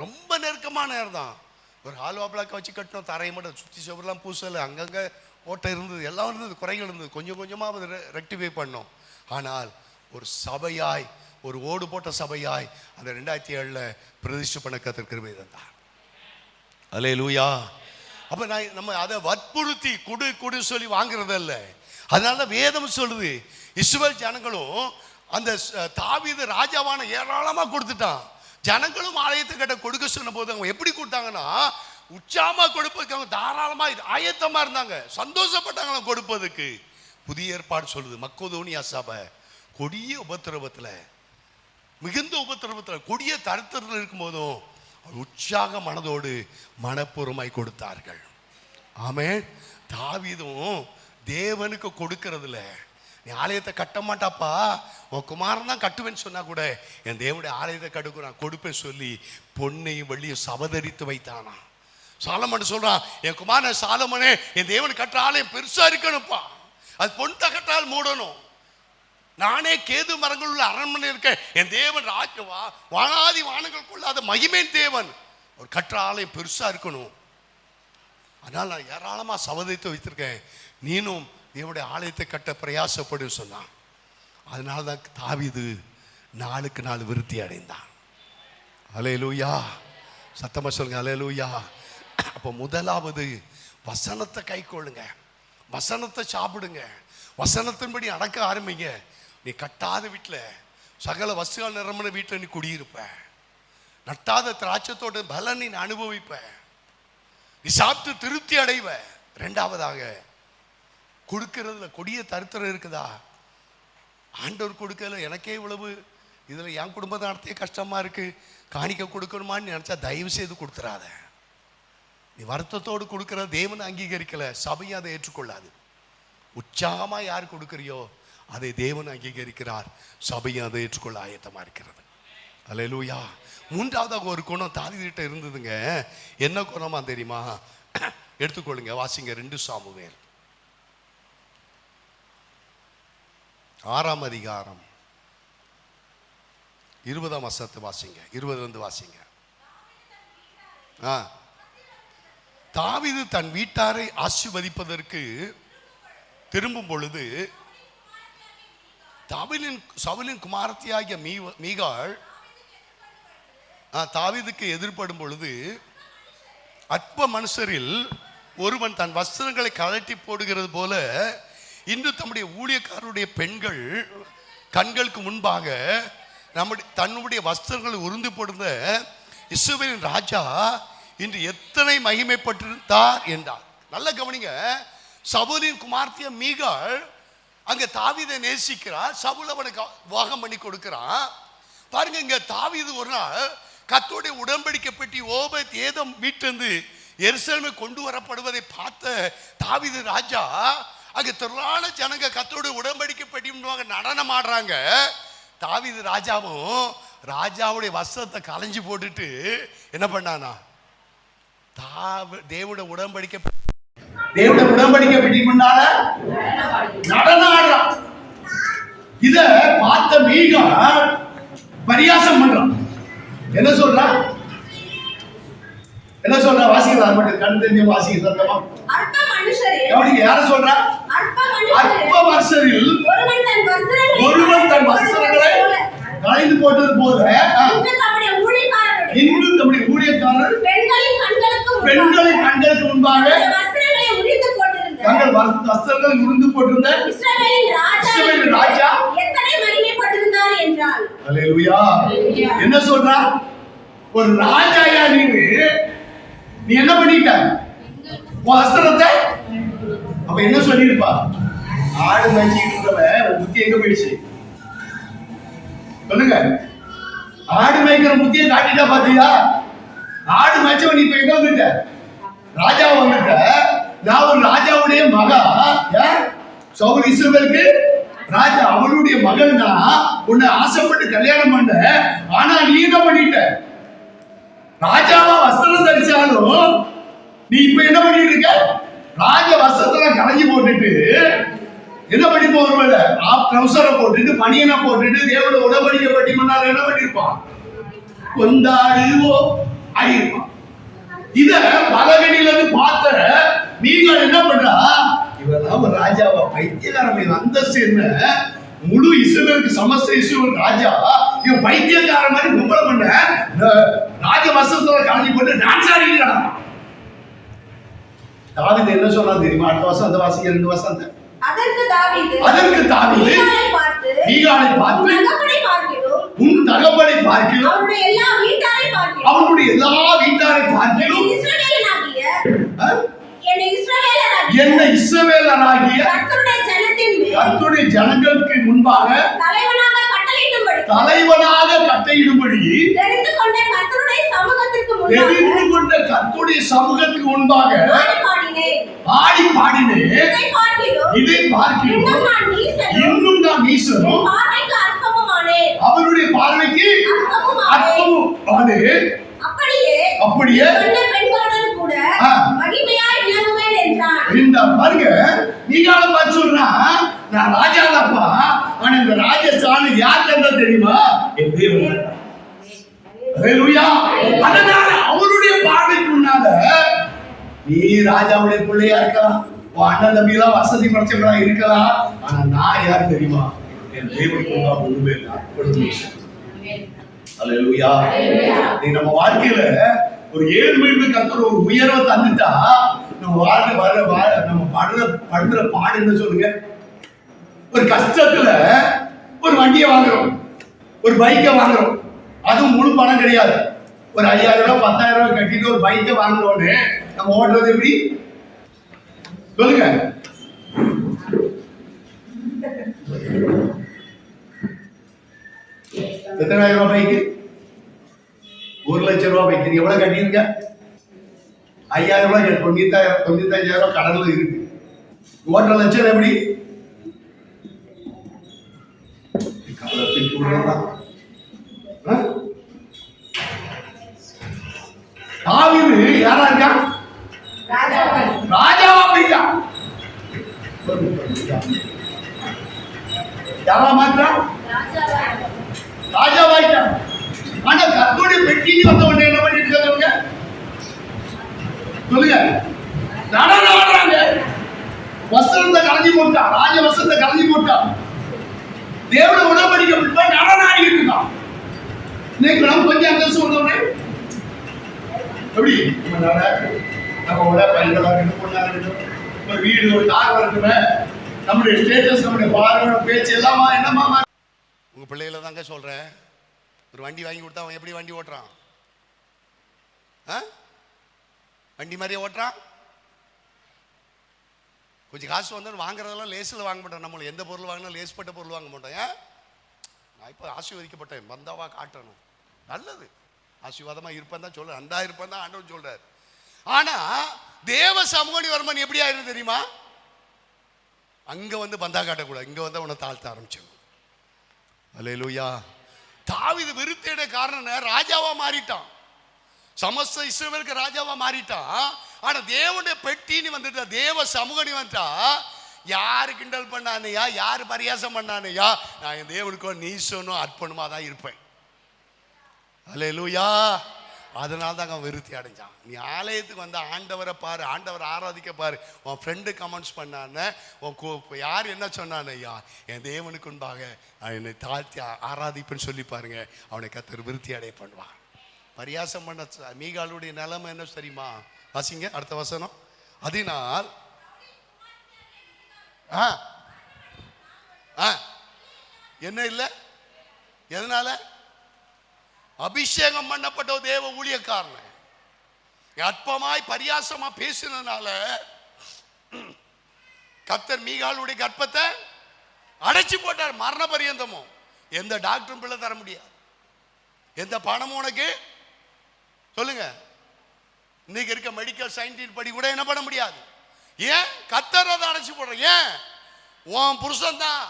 ரொம்ப நெருக்கமான நேரம் தான். ஒரு ஹால்வா பிளாக்கை வச்சு கட்டணும். தரையை மட்டும் சுற்றி சுவரெல்லாம் பூசலை, அங்கங்கே ஓட்டை இருந்தது, எல்லாம் இருந்தது, குறைகள் இருந்தது. கொஞ்சம் கொஞ்சமாக அதை ரெக்டிஃபை பண்ணோம். ஆனால் ஒரு சபையாய், ஒரு ஓடு போட்ட சபையாய் அந்த 2007 பிரதிஷ்டை பண்ண கர்த்தர் கிருபை தந்தார். அல்லேலூயா. அப்போ நம்ம அதை வற்புறுத்தி குடு சொல்லி வாங்குறது இல்லை. அதனால தான் வேதம் சொல்லுது, இஸ்ரவேல் ஜனங்களும் அந்த தாவீது ராஜாவான ஏராளமாக கொடுத்துட்டான். ஜனங்களும் ஆலயத்தை கட்ட கொடுக்க சொன்ன போது அவங்க எப்படி கொடுத்தாங்கன்னா, உற்சாகமா கொடுப்பதுக்கு அவங்க தாராளமாக ஆயத்தமாக இருந்தாங்க, சந்தோஷப்பட்டாங்க கொடுப்பதுக்கு. புதிய ஏற்பாடு சொல்லுது, மக்கோதோனியா சபை கொடிய உபத்திரவத்தில், மிகுந்த உபத்திரவத்தில், கொடிய தரித்திரத்தில் இருக்கும்போதும் உற்சாக மனதோடு மனப்பொறுமை கொடுத்தார்கள். ஆமென். தாவீதும் தேவனுக்கு கொடுக்கறதுல, நீ ஆலயத்தை கட்ட மாட்டாப்பா, உன் குமாரன் தான் கட்டுவேன்னு சொன்னா கூட என் தேவனுடைய ஆலயத்தை கட்டுக்கு நான் கொடுப்பேன் சொல்லி பொன்னையும் வெள்ளியும் சபதரித்து வைத்தானா. சாலமன் சொல்றான், என் குமாரன் சாலமனே, என் தேவன் கட்டுற ஆலயம் பெருசா இருக்கணும்ப்பா, அது பொன் தகட்டால் மூடணும். நானே கேது மரங்கள் உள்ள அரண்மனை இருக்க என் தேவன் வானாதி வானங்களுக்குள்ள அது மகிமேன் தேவன், ஒரு கட்டுற ஆலயம் பெருசா இருக்கணும். அதனால் நான் ஏராளமா சபதரித்து வைத்திருக்கேன், நீனும் தேவனுடைய ஆலயத்தை கட்ட பிரயாசப்படு சொன்னான். அதனால தான் தாவீது நாளுக்கு நாள் விருத்தி அடைந்தான். அல்லேலூயா, சத்தமா சொல்லுங்க அல்லேலூயா. அப்போ முதலாவது வசனத்தை கைக்கொள்ளுங்க, வசனத்தை சாப்பிடுங்க, வசனத்தின்படி அடக்க ஆரம்பிங்க. நீ கட்டாத வீட்டில் சகல வசுகள் நிரம்பின வீட்டில் நீ குடியிருப்ப, நட்டாத திராட்சத்தோட பலன் நீ அனுபவிப்ப, நீ சாப்பிட்டு திருப்தி அடைவ. ரெண்டாவதாக கொடுக்கறதுல கொடிய தரித்திரம் இருக்குதா? ஆண்டவர் கொடுக்கல, எனக்கே இவ்வளவு, இதில் என் குடும்பத்தை நடத்திய கஷ்டமா இருக்கு, காணிக்க கொடுக்கணுமான்னு நினைச்சா தயவு செய்து கொடுத்துறாத. நீ வருத்தத்தோடு கொடுக்கிற தேவனை அங்கீகரிக்கல, சபையை அதை ஏற்றுக்கொள்ளாது. உற்சாகமா யார் கொடுக்கிறியோ அதை தேவன் அங்கீகரிக்கிறார், சபையை அதை ஏற்றுக்கொள்ள ஆயத்தமா இருக்கிறது. அல்லேலூயா. மூன்றாவதாக ஒரு குணம் தாவீதுகிட்ட இருந்ததுங்க. என்ன குணமா தெரியுமா? எடுத்துக்கொள்ளுங்க, வாசிங்க 2 சாமுவேல் 6ஆம் அதிகாரம் 20ஆம் வசனத்தை வாசிங்க, 20 வாசிங்க. தாவீது தன் வீட்டாரை ஆசீர்வதிப்பதற்கு திரும்பும் பொழுது சவுலின் குமாரத்தியாகிய மீகாள் தாவீதுக்கு எதிர்படும் பொழுது, அற்ப மனுஷரில் ஒருவன் தன் வஸ்திரங்களை கழட்டி போடுகிறது போல இன்று தம்முடைய ஊழியக்காரருடைய பெண்கள் கண்களுக்கு முன்பாக தன்னுடைய வஸ்திரங்களை உருந்து போடுந்த இஸ்ரவேலின் ராஜா இன்று எத்தனை மகிமைப்பட்டிருந்தார் என்றார். நல்ல கவனிங்க, சவுலின் குமார்த்திய மீகாள் அங்க தாவீதை நேசிக்கிறார், சவுல் அவனுக்கு வாகம் பண்ணி கொடுக்கிறான். பாருங்க, இங்க தாவீது ஒரு நாள் கர்த்தருடைய உடன்படிக்கை பெட்டி ஓபேத் ஏதோம் வீட்டிலிருந்து எருசலேமை கொண்டு வரப்படுவதை பார்த்த தாவீது ராஜா, அங்க திரளான ஜனங்க கர்த்தருடைய உடன்படிக்கை பெட்டி நடனம் ஆடுறாங்க. தாவீது ராஜாவும் ராஜாவுடைய வஸ்திரத்தை கலைஞ்சு போட்டுட்டு என்ன பண்ணானா, தேவனுடைய உடன்படிக்கை பெட்டி முன்னால நடனம் ஆடுறான். இத பார்த்த மீகாள் பரியாசம் பண்றான். என்ன சொல்றா? வாசிக்கலாம் மட்டும் கண் தெரிஞ்ச வாசிக்க சத்தமா. கவனிங்க, யார சொல்றா? அற்ப மனுஷரில் ஒருவன் தன் வஸ்திரங்களை களைந்து போட்டது போல இன்னும் தம்முடைய ஊழியக்காரர் பெண்களின் கண்களுக்கு முன்பாக தங்கள் வஸ்திரங்களை உரிந்து போட்டிருந்த இஸ்ரவேலின் ராஜா எத்தனை மகிமைப்பட்டிருந்தார் என்றால். அல்லேலூயா. என்ன சொல்றா? ஒரு ராஜாயா நீ என்ன பண்ணிட்ட? வஸ்திரத்தை அப்ப என்ன சொல்லிருப்பா? ஆடு மேய்ச்சிட்டு இருந்தவன் புத்தி எங்க போயிடுச்சு சொல்லுங்க? ஆடு மேய்க்கிற புத்தியை காட்டிட்டா பாத்தியா? ஆடு மேய்ச்சவன் நீ இப்ப எங்க வந்துட்ட? ராஜாவை வந்துட்ட. நான் ஒரு ராஜாவுடைய மகா, சவுல் இஸ்ரவேலுக்கு ராஜா, அவனுடைய மகன் தான் உன்னை ஆசைப்பட்டு கல்யாணம் பண்ண. ஆனா நீ என்ன பண்ணிட்ட? ராஜாவா வஸ்திரம் தரிச்சாலும் நீ இப்ப என்ன பண்ணிட்டு இருக்க? ராஜ வஸ்திரத்தை கலைஞ்சு போட்டுட்டு என்ன பண்ணி போறவங்க ட்ரவுசரை போட்டுட்டு பனியனை போட்டுட்டு தேவனோட உடன்படிக்கை பெட்டி முன்னால என்ன பண்ணிருப்பான்? கொண்டாடுவோ ஆயிருப்பான். இத பலகனில இருந்து பார்த்த மீகாள் என்ன பண்றா? இவெல்லாம் ஒரு ராஜாவா? பைத்தியக்காரன் அந்தஸ்து என்ன? முழு இஸ்ரவேலுக்கு சமஸ்த இஸ்ரவேல் ராஜா, இவன் பைத்தியக்கார மாதிரி கும்பல பண்ண ராஜ வஸ்திரத்தை கலைஞ்சு போட்டு டான்ஸ் ஆடிக்கிறான். தாவீது என்ன சொன்னா தெரியுமா? அடுத்த வருஷம் அந்த வாசிங்க 2 வருஷம். அதற்கு தாவீது மீகாளை பார்த்து உன் தகப்பனை பார்க்கிறோம், அவருடைய எல்லா வீட்டாரை பார்க்கிறோம், என்னை இஸ்ரவேலராகிய கர்த்தருடைய ஜனங்களுக்கு முன்பாக தலைவனாக கட்டளையிடும்படி தெரிந்து கொண்ட கர்த்தருடைய சமூகத்திற்கு தெரிந்து கொண்ட கர்த்தருடைய சமூகத்துக்கு முன்பாக பாடி பாடினேன். இதை பார்க்கிறோம் இன்னும் நான் நீசனும் அவருடைய பார்வைக்கு அற்பமும் ஆனேன். அப்படியே இந்த பாருங்க, நீங்க சொல்றா நான் ராஜா தான்ப்பா, ஆனா இந்த ராஜஸ்தான யாருக்கு தெரியுமா? என் தேவன். ஹalleluya. அதனால அவருடைய பார்வைக்கு முன்னால நீ ராஜாவுடைய பிள்ளையா இருக்கலாம், உன் அண்ணன் தம்பி எல்லாம் வசதி படைச்சவங்களா இருக்கலாம், ஆனா நான் யார் தெரியுமா? என் தேவனுக்கு முன்பாக உண்மை ஹalleluya. நீ நம்ம வாழ்க்கையில ஒரு ஏழ்மைக்கு கர்த்தர் ஒரு உயர்வை தந்துட்டா நம்ம வாழ்க்கை நம்ம படுற பாடு என்ன சொல்லுங்க? ஒரு கஷ்டத்துல ஒரு வண்டியை வாங்குறோம், ஒரு பைக்கை வாங்குறோம், அதுவும் முழு பணம் கிடையாது. ஒரு 5000 ரூபாய் 10,000 ரூபாய் கட்டிட்டு ஒரு பைக்கை வாங்குறோன்னு நம்ம ஓட்டுறது எப்படி சொல்லுங்க? எத்தனாயிரம் ரூபாய் பைக்கு? 1,00,000 ரூபாய் பைக்கு எவ்வளவு கட்டியிருக்க? 5,000 ரூபாய் 95,000 ரூபாய் கடன்ல இருக்கு. 1,00,000 எப்படி? தாவீது யாரா இருக்கா? ராஜாவா போயிட்டா. யாரா மாற்றா? ராஜாவாயிட்டா. ஆனா கர்த்தருடைய பெட்டிக்கு வந்த உடனே என்ன பண்ணிட்டு இருக்காங்க சொல்லுங்க? நடனம் ஆடுறாங்க. வஸ்திரத்தை கலஞ்சி போட்டா, ராஜ வஸ்திரத்தை கலஞ்சி போட்டா, தேவனை உடன்படிக்கை விட்டு நடனம் ஆடிட்டு இருக்கான். இன்னைக்கு நம்ம கொஞ்சம் அந்தஸ்து வந்தோடனே எப்படி நம்ம உட பையன்களா இருக்கட்டும், பொண்ணா இருக்கட்டும், ஒரு வீடு ஒரு கார் வரட்டுமே, நம்முடைய ஸ்டேட்டஸ், நம்முடைய பார்வை பேச்சு எல்லாமா என்னமா? உங்க பிள்ளைகளை தாங்க சொல்றேன். ஒரு வண்டி வாங்கி கொடுத்தா அவன் எப்படி வண்டி ஓட்டுறான்? வண்டி மாதிரியே ஓட்டுறான். கொஞ்சம் காசு வந்து வாங்குறதெல்லாம் லேசில் வாங்க மாட்டோம். நம்மளை எந்த பொருள் வாங்கினா லேஸ்பட்ட பொருள் வாங்க மாட்டோம். நான் இப்போ ஆசீர்வதிக்கப்பட்டேன், வந்தாவா காட்டணும், நல்லது, ஆசீர்வாதமாக இருப்பேன் தான் சொல்கிறேன், அண்டா இருப்பேன் தான் ஆண்டவன் சொல்கிறார். ஆனால் தேவ சமூகனி வருமானம் எப்படி ஆயிரும் தெரியுமா? அங்கே வந்து பந்தா காட்டக்கூடாது, இங்கே வந்து அவனை தாழ்த்த ஆரம்பிச்சிடும். அல்லேலூயா. தாவீது விருத்தியோட காரணம் ராஜாவா மாறிட்டான், சமஸ்த இஸ்ரவேலுக்கு ராஜாவா மாறிட்டான். ஆனா தேவனுடைய பெட்டின்னு வந்துட்டா, தேவ சமூகனி வந்துட்டா, யாரு கிண்டல் பண்ணானையா, யாரு பரியாசம் பண்ணானையா, நான் என் தேவனுக்கோ நீசனும் அர்ப்பணமா தான் இருப்பேன். அல்லேலூயா. அதனால தான் அவன் விருத்தி அடைஞ்சான். நீ ஆலயத்துக்கு வந்து ஆண்டவரை பாரு, ஆண்டவரை ஆராதிக்க பாரு. உன் ஃப்ரெண்டு கமெண்ட்ஸ் பண்ணான, யார் என்ன சொன்னான், ஐயா என் தேவனுக்கு முன்பாக என்னை தாழ்த்தி ஆராதிப்புன்னு சொல்லி பாருங்க, அவனை கர்த்தர் விருத்தி அடைய பண்ணுவான். பரியாசம் பண்ண மீகாளுடைய நிலைமை என்ன தெரியுமா? வாசிங்க அடுத்த வசனம். அதனால் என்ன இல்லை, எதனால? அபிஷேகம் பண்ணப்பட்ட தேவ ஊழியக்காரன் அற்பமாய் பரியாசமா பேசினதுனால கர்த்தர் மீகாளுடைய கர்ப்பத்தை அடைச்சு போட்டார். மரண பரியந்தமும் எந்த டாக்டரும் பிள்ளை தர முடியாது, எந்த பணமும் உனக்கு சொல்லுங்க. இன்னைக்கு இருக்க மெடிக்கல் சயின்டிஸ்ட் படி கூட என்ன பண்ண முடியாது. ஏன்? கர்த்தர் அதை அடைச்சு போடுற. ஏன்? உன் புருஷன் தான்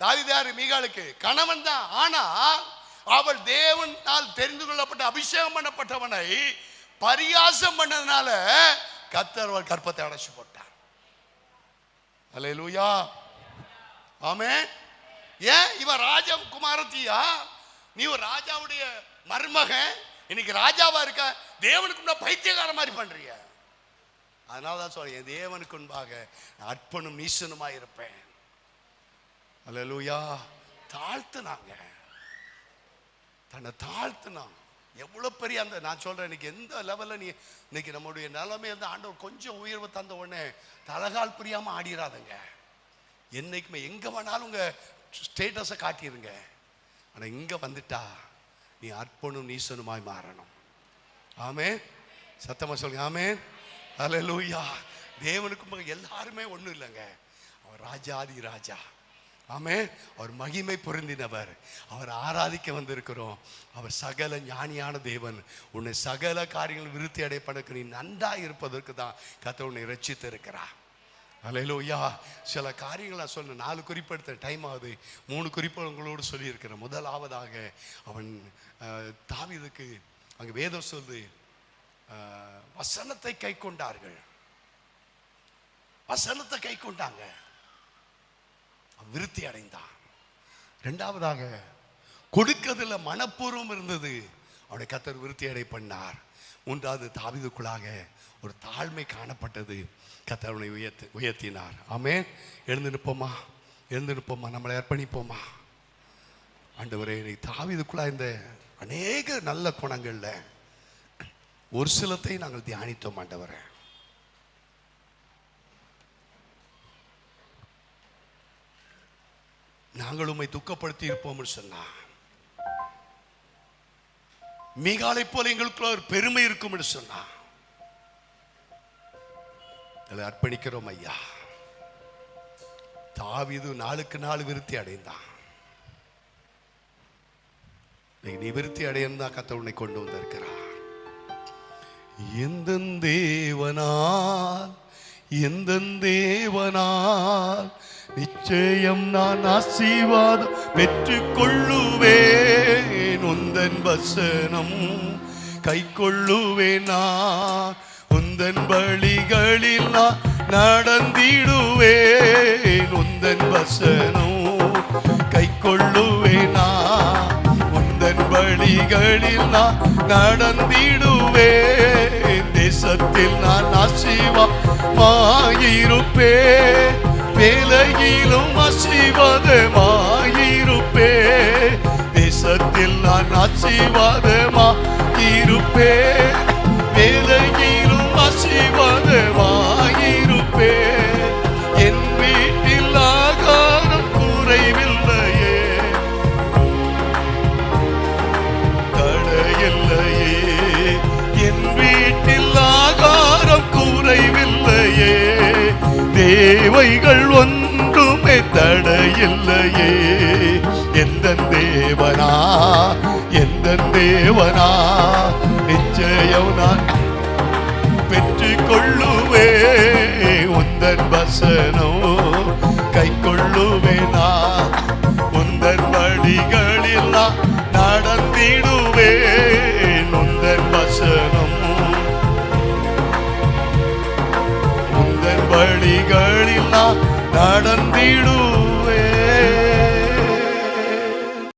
தாவீது மீகாளுக்கு கணவன் தான். ஆனா அவள் தேவனால் தெரிந்து கொள்ளப்பட்ட அபிஷேகம் பண்ணப்பட்டவனை பரியாசம் பண்ணதுனால கர்த்தர் அவள் கர்ப்பத்தை அடைச்சு போட்டார். அல்லேலூயா. ஆமென். ஏன்? இவன் ராஜகுமாரத்தியா, நீ ஒரு ராஜாவுடைய மருமகன், இன்னைக்கு ராஜாவா இருக்க, தேவனுக்கு முன்பாக பைத்தியக்கார மாதிரி பண்றிய. அதனால தான் சொல்றேன், தேவனுக்கு முன்பாக அர்ப்பணும் நீசனுமா இருப்பேன். அல்லேலூயா. தாழ்த்துனாங்க, தன்னை தாழ்த்துனான். எவ்வளவு பெரிய அந்த, நான் சொல்றேன், இன்னைக்கு எந்த லெவல்ல நீ இன்னைக்கு நம்முடைய நிலைமை வந்து ஆண்டவர் கொஞ்சம் உயர்வு தந்த உடனே தலகால் புரியாம ஆடிடாதுங்க. என்னைக்குமே எங்க வேணாலும் உங்க ஸ்டேட்டஸை காட்டிடுங்க. ஆனா இங்க வந்துட்டா நீ அர்ப்பணும் நீசனுமாய் மாறணும். ஆமென். சத்தமா சொல்லுங்க ஆமென். அல்லேலூயா. தேவனுக்கு எல்லாருமே ஒண்ணும் இல்லைங்க. அவர் ராஜாதி ராஜா, ஆமே. அவர் மகிமை பொருந்தினவர். அவர் ஆராதிக்க வந்திருக்கிறோம். அவர் சகல ஞானியான தேவன். உன்னை சகல காரியங்கள் விருத்தி அடைப்பதற்கு நீ நன்றாக இருப்பதற்கு தான் கர்த்தர் உன்னை ரட்சித்து இருக்கிறார். அல்லேலூயா. சில காரியங்கள் நான் சொன்ன 4 குறிப்பெடுத்த டைம் ஆகுது. 3 குறிப்பு உங்களோடு சொல்லியிருக்கிறேன். முதலாவதாக அவன் தாவீதுக்கு அங்கே வேதம் சொல்லுது, வசனத்தை கை கொண்டார்கள். வசனத்தை கை கொண்டாங்க, விருத்தி அடைந்தான். இரண்டாவதாக கொடுக்கிறதுல மனப்பூர்வம் இருந்தது, அவனை கர்த்தர் விருத்தி அடை பண்ணார். மூன்றாவது தாவீதுக்குள்ளாக ஒரு தாழ்மை காணப்பட்டது, கர்த்தர் அவனை உயர்த்தினார். ஆமென். எழுந்து நிற்போமா, எழுந்து நிற்போமா, நம்மளை அர்ப்பணிப்போமா. ஆண்டவரே, நீ தாவீதுக்குள்ளா இந்த அநேக நல்ல குணங்கள்ல ஒரு சிலத்தை நாங்கள் தியானித்தோம். ஆண்டவரே, நாங்கள் உம்மை துக்கப்படுத்தி இருப்போம் சொன்னா, மீகாலை போல எங்களுக்குள்ள ஒரு பெருமை இருக்கும் என்று சொன்னா, அர்ப்பணிக்கிறோம் ஐயா. தாவீது நாளுக்கு நாள் விருத்தி அடைந்தான். நீ விருத்தி அடையந்தான் கர்த்தர் உன்னை கொண்டு வந்திருக்கிறார். எந்த தேவனால், எந்த தேவனால் நிச்சயம் நான் ஆசீர்வாதம் பெற்றுக் கொள்ளுவேன். உந்தன் வசனம் கை கொள்ளுவேன். நான் உந்தன் வழிகளில் நான் நடந்திடுவேன். உந்தன் வசனம் கை கொள்ளுவேன். நான் உந்தன் வழிகளில் நான் நடந்திடுவேன். தேசத்தில் நான் ஆசீர்வாதமாயிருப்பேன். வேலையிலும் ஆசீர்வாதமாயிருப்பேன். தேசத்தில் நான் ஆசீர்வாதமாயிருப்பேன். வேலையிலும் ஆசீர்வாதமாயிருப்பேன். என் வீட்டில் ஆகாரம் குறைவில்லையே, தடையில்லையே. என் வீட்டில் ஆகாரம் குறைவில்லையே, தேவைகள் ஒன்றுமே தடையில்லையே. எந்த தேவனா, எந்த தேவனா நிச்சயம் நான் பெற்றுக் கொள்ளுவே. உந்தன் வசனம் கை கொள்ளுவேனா. உந்தன் வழிகளில் நான் நடந்திடுவேன். உந்தன் வசனம் உந்தன் வழிகளில் நான் நடந்திடுவேன்.